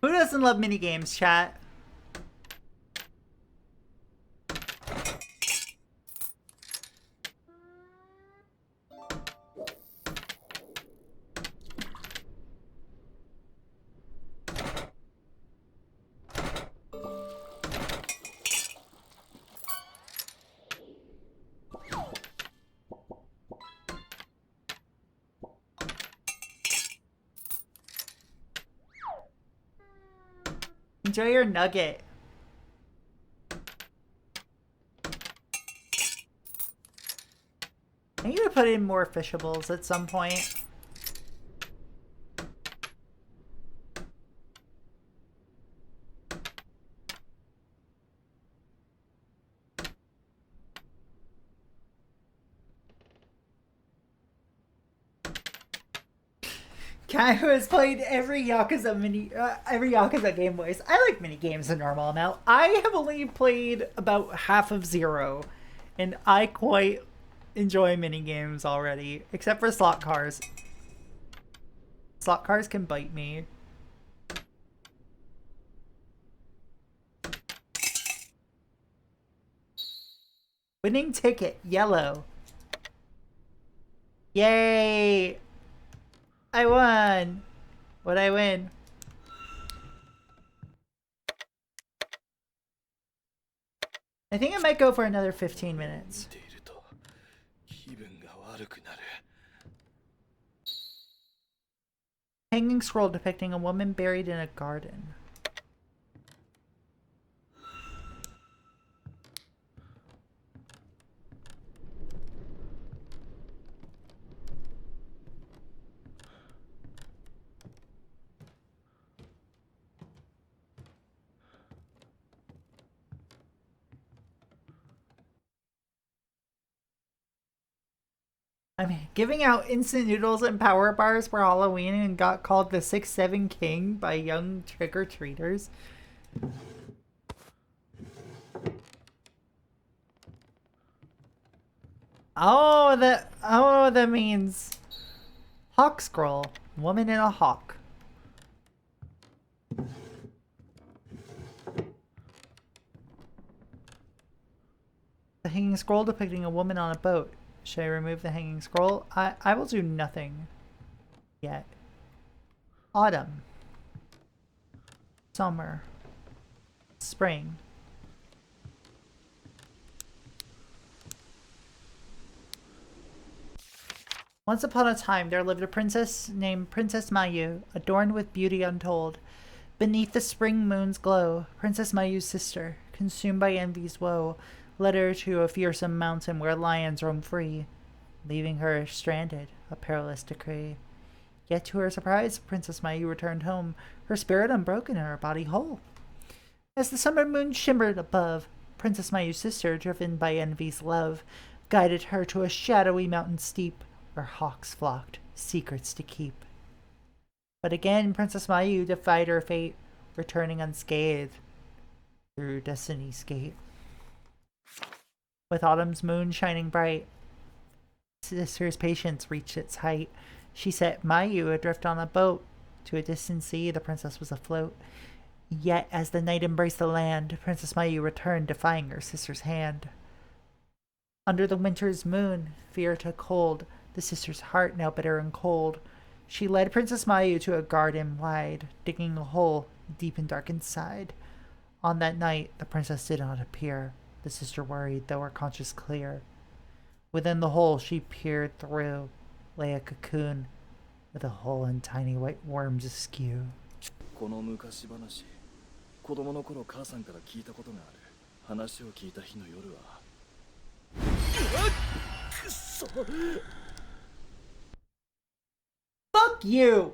Who doesn't love minigames, chat? Enjoy your nugget. I need to put in more fishables at some point. Guy who has played every Yakuza game voice. I like mini games a normal amount. I have only played about half of Zero, and I quite enjoy mini games already, except for slot cars. Slot cars can bite me. Winning ticket, yellow. Yay! I won! What'd I win? I think I might go for another 15 minutes. 見ていると気分が悪くなる。 Hanging scroll depicting a woman buried in a garden. I'm giving out instant noodles and power bars for Halloween and got called the 6'7" king by young trick-or-treaters. Oh, that means hawk scroll. Woman in a hawk. The hanging scroll depicting a woman on a boat. Should I remove the hanging scroll? I will do nothing yet. Autumn. Summer. Spring. Once upon a time, there lived a princess named Princess Mayu, adorned with beauty untold. Beneath the spring moon's glow, Princess Mayu's sister, consumed by envy's woe, led her to a fearsome mountain where lions roam free, leaving her stranded, a perilous decree. Yet to her surprise, Princess Mayu returned home, her spirit unbroken and her body whole. As the summer moon shimmered above, Princess Mayu's sister, driven by envy's love, guided her to a shadowy mountain steep, where hawks flocked, secrets to keep. But again Princess Mayu defied her fate, returning unscathed through destiny's gate. With autumn's moon shining bright, sister's patience reached its height. She set Mayu adrift on a boat. To a distant sea, the princess was afloat. Yet as the night embraced the land, Princess Mayu returned, defying her sister's hand. Under the winter's moon, fear took hold, the sister's heart now bitter and cold. She led Princess Mayu to a garden wide, digging a hole deep and dark inside. On that night, the princess did not appear. The sister worried, though her conscience clear. Within the hole she peered through lay a cocoon with a hole and tiny white worms askew. この昔話、子供の頃母さんから聞いたことがある。話を聞いた日の夜は。くっそ。Fuck you!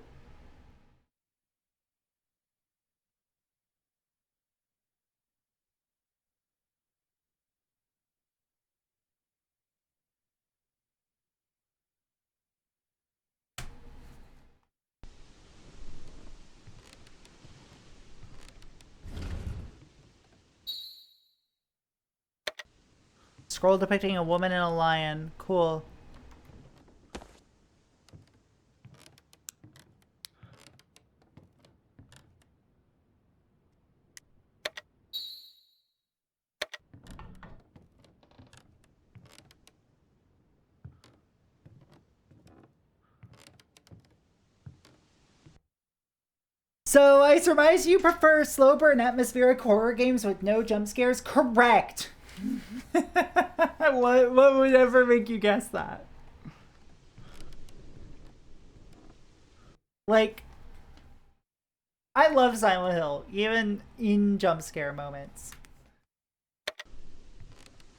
Scroll depicting a woman and a lion. Cool. So I surmise you prefer slow burn atmospheric horror games with no jump scares? Correct! what would ever make you guess that? Like, I love Silent Hill, even in jump scare moments.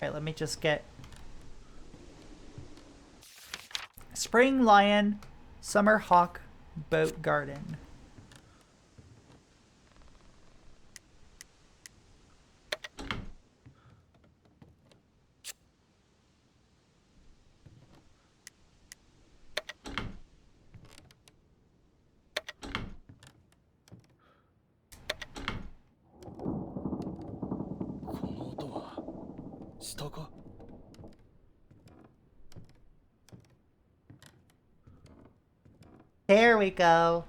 Alright, let me just get... Spring Lion, Summer Hawk, Boat Garden. There we go.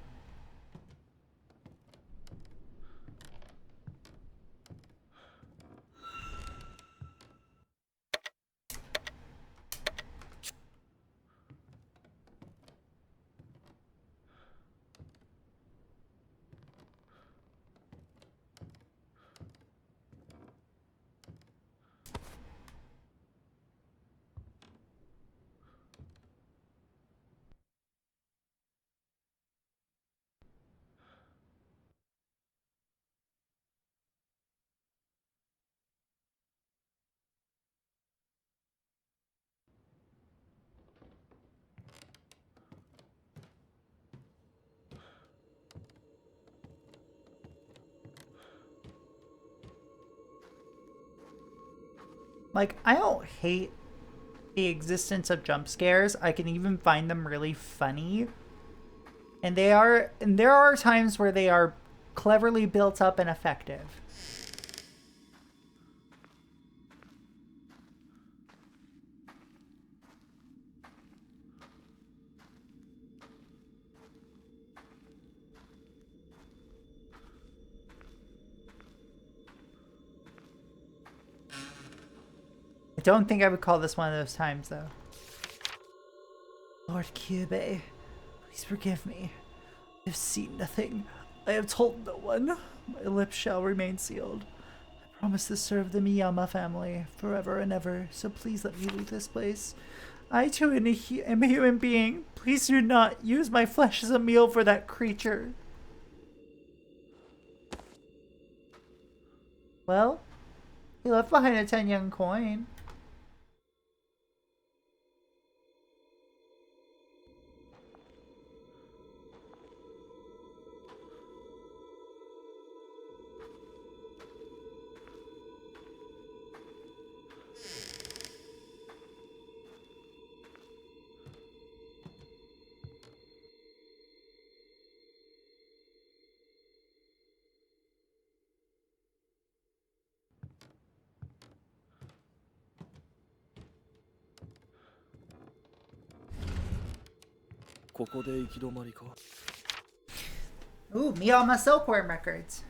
Like, I don't hate the existence of jump scares. I can even find them really funny. And there are times where they are cleverly built up and effective. I don't think I would call this one of those times, though. Lord Kyubey, please forgive me. I have seen nothing. I have told no one. My lips shall remain sealed. I promise to serve the Miyama family forever and ever, so please let me leave this place. I too am a human being. Please do not use my flesh as a meal for that creature. Well, he left behind a 10 yen coin. Ooh, Miyama silkworm records.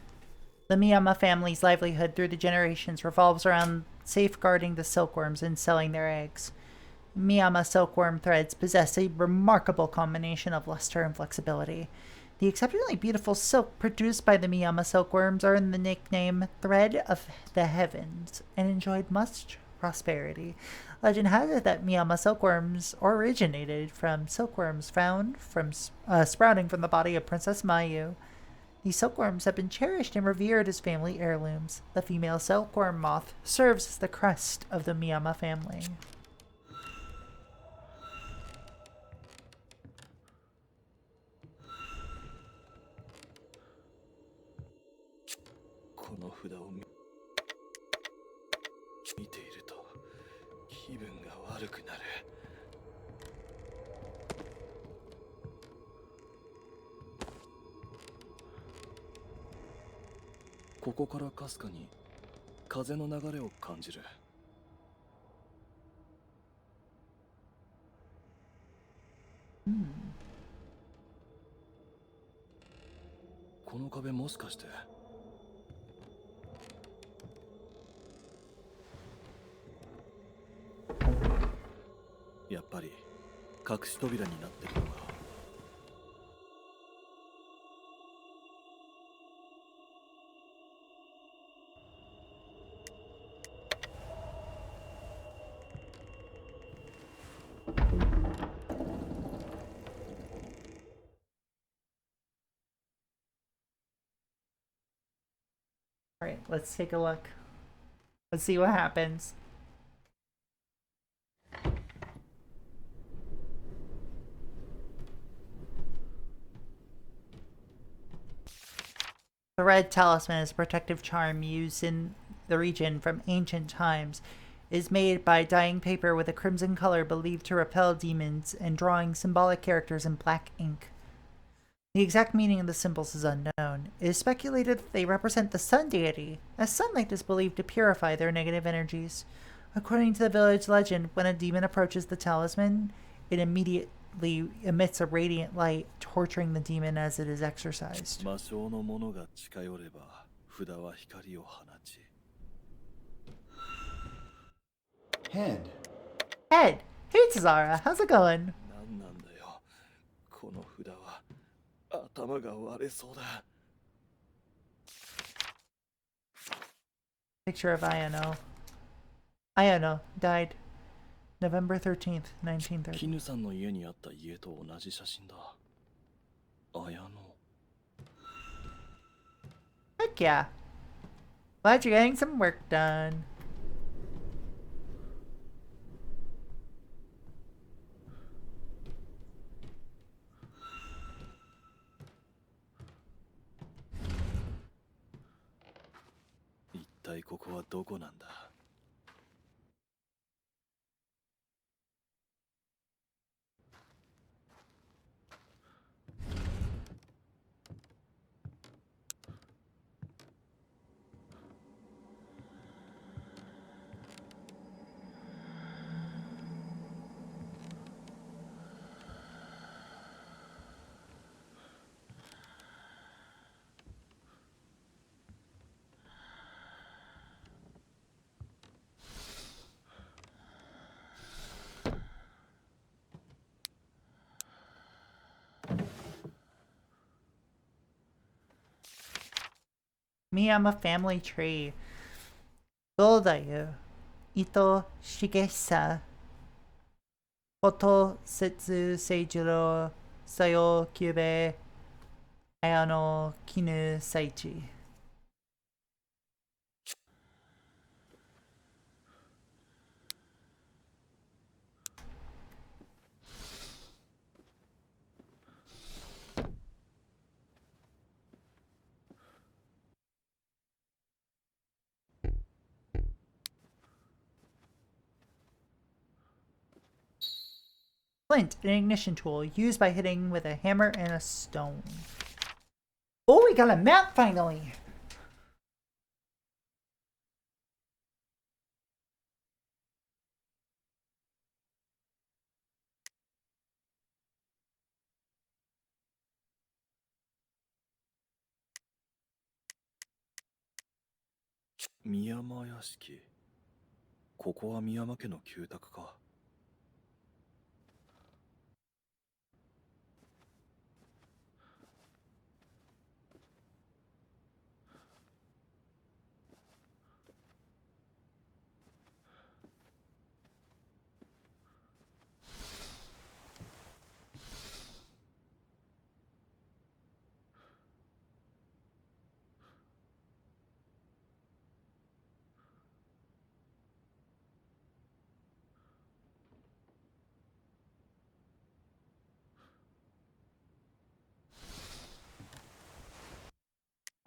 The Miyama family's livelihood through the generations revolves around safeguarding the silkworms and selling their eggs. Miyama silkworm threads possess a remarkable combination of luster and flexibility. The exceptionally beautiful silk produced by the Miyama silkworms earned the nickname Thread of the Heavens and enjoyed much prosperity. Legend has it that Miyama silkworms originated from silkworms found from sprouting from the body of Princess Mayu. These silkworms have been cherished and revered as family heirlooms. The female silkworm moth serves as the crest of the Miyama family. Hmm. この壁もしかして。やっぱり隠し扉になってるのか。Alright, let's take a look. Let's see what happens. The red talisman is a protective charm used in the region from ancient times. It is made by dyeing paper with a crimson color believed to repel demons and drawing symbolic characters in black ink. The exact meaning of the symbols is unknown. It is speculated that they represent the sun deity, as sunlight is believed to purify their negative energies. According to the village legend, when a demon approaches the talisman, it immediately emits a radiant light, torturing the demon as it is exorcised. Head. Head! Hey Tazara, how's it going? Picture of Ayano. Ayano died November 13th, 1930. 絹さんの家にあった家と同じ写真だ。綾野。Heck yeah. Glad you're getting some work done. Miyama family tree. Goldayu, Ito Shigesa, Hoto setsu seijiro sayo kyube ayano kinu saichi. Flint, an ignition tool used by hitting with a hammer and a stone. Oh, we got a map finally!宮間屋敷。ここは宮間家の旧宅か。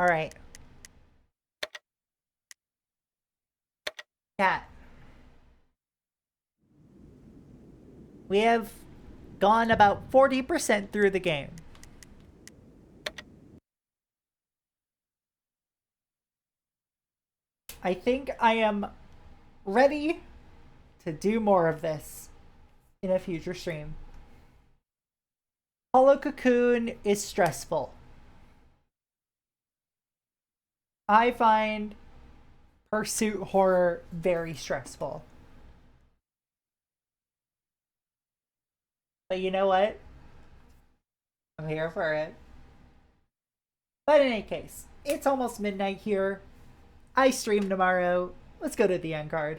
Alright. Cat. We have gone about 40% through the game. I think I am ready to do more of this in a future stream. Hollow Cocoon is stressful. I find pursuit horror very stressful. But you know what? I'm here for it. But in any case, it's almost midnight here. I stream tomorrow. Let's go to the end card.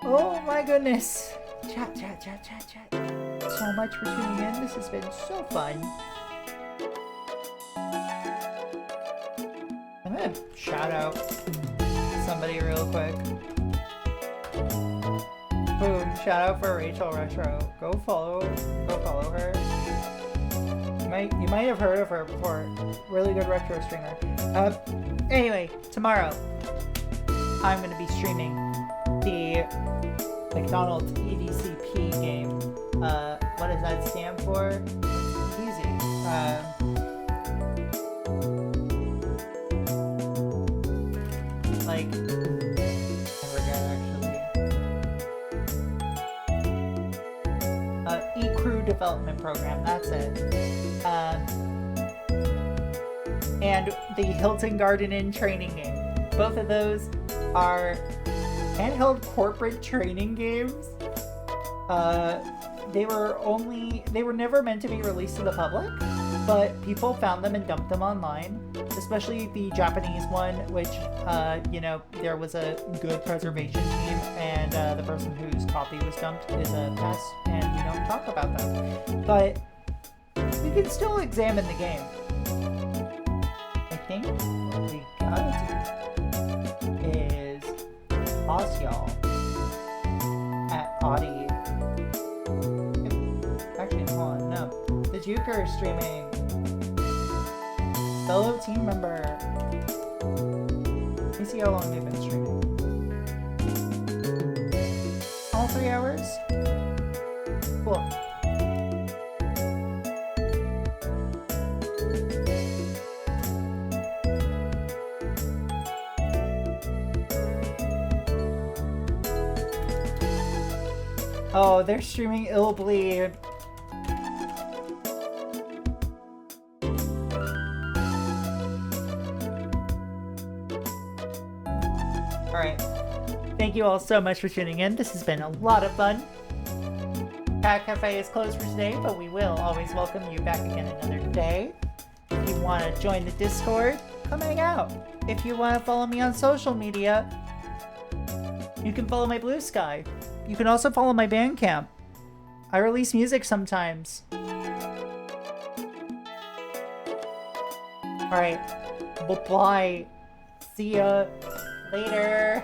Oh my goodness. Chat. So much for tuning in. This has been so fun. I'm gonna shout out somebody real quick. Boom, shout out for Rachel Retro. Go follow her. You might have heard of her before. Really good retro streamer. Anyway, tomorrow I'm gonna be streaming the McDonald's EDCP game. What does that stand for? It's easy. I forget actually. E-Crew Development Program, that's it. And the Hilton Garden Inn training game. Both of those are handheld corporate training games. They were never meant to be released to the public, but people found them and dumped them online, especially the Japanese one, which, there was a good preservation team, and the person whose copy was dumped is a pest, and we don't talk about them. But we can still examine the game. I think what we gotta do is pause y'all at Audi. Actually, hold on, no. The Juker is streaming. Fellow team member. Let me see how long they've been streaming. All 3 hours? Cool. Oh, they're streaming Ill Bleed. Alright. Thank you all so much for tuning in. This has been a lot of fun. Cat Cafe is closed for today, but we will always welcome you back again another day. If you want to join the Discord, come hang out. If you want to follow me on social media, You can follow my Blue Sky. You can also follow my Bandcamp. I release music sometimes. Alright. Bye. See ya later.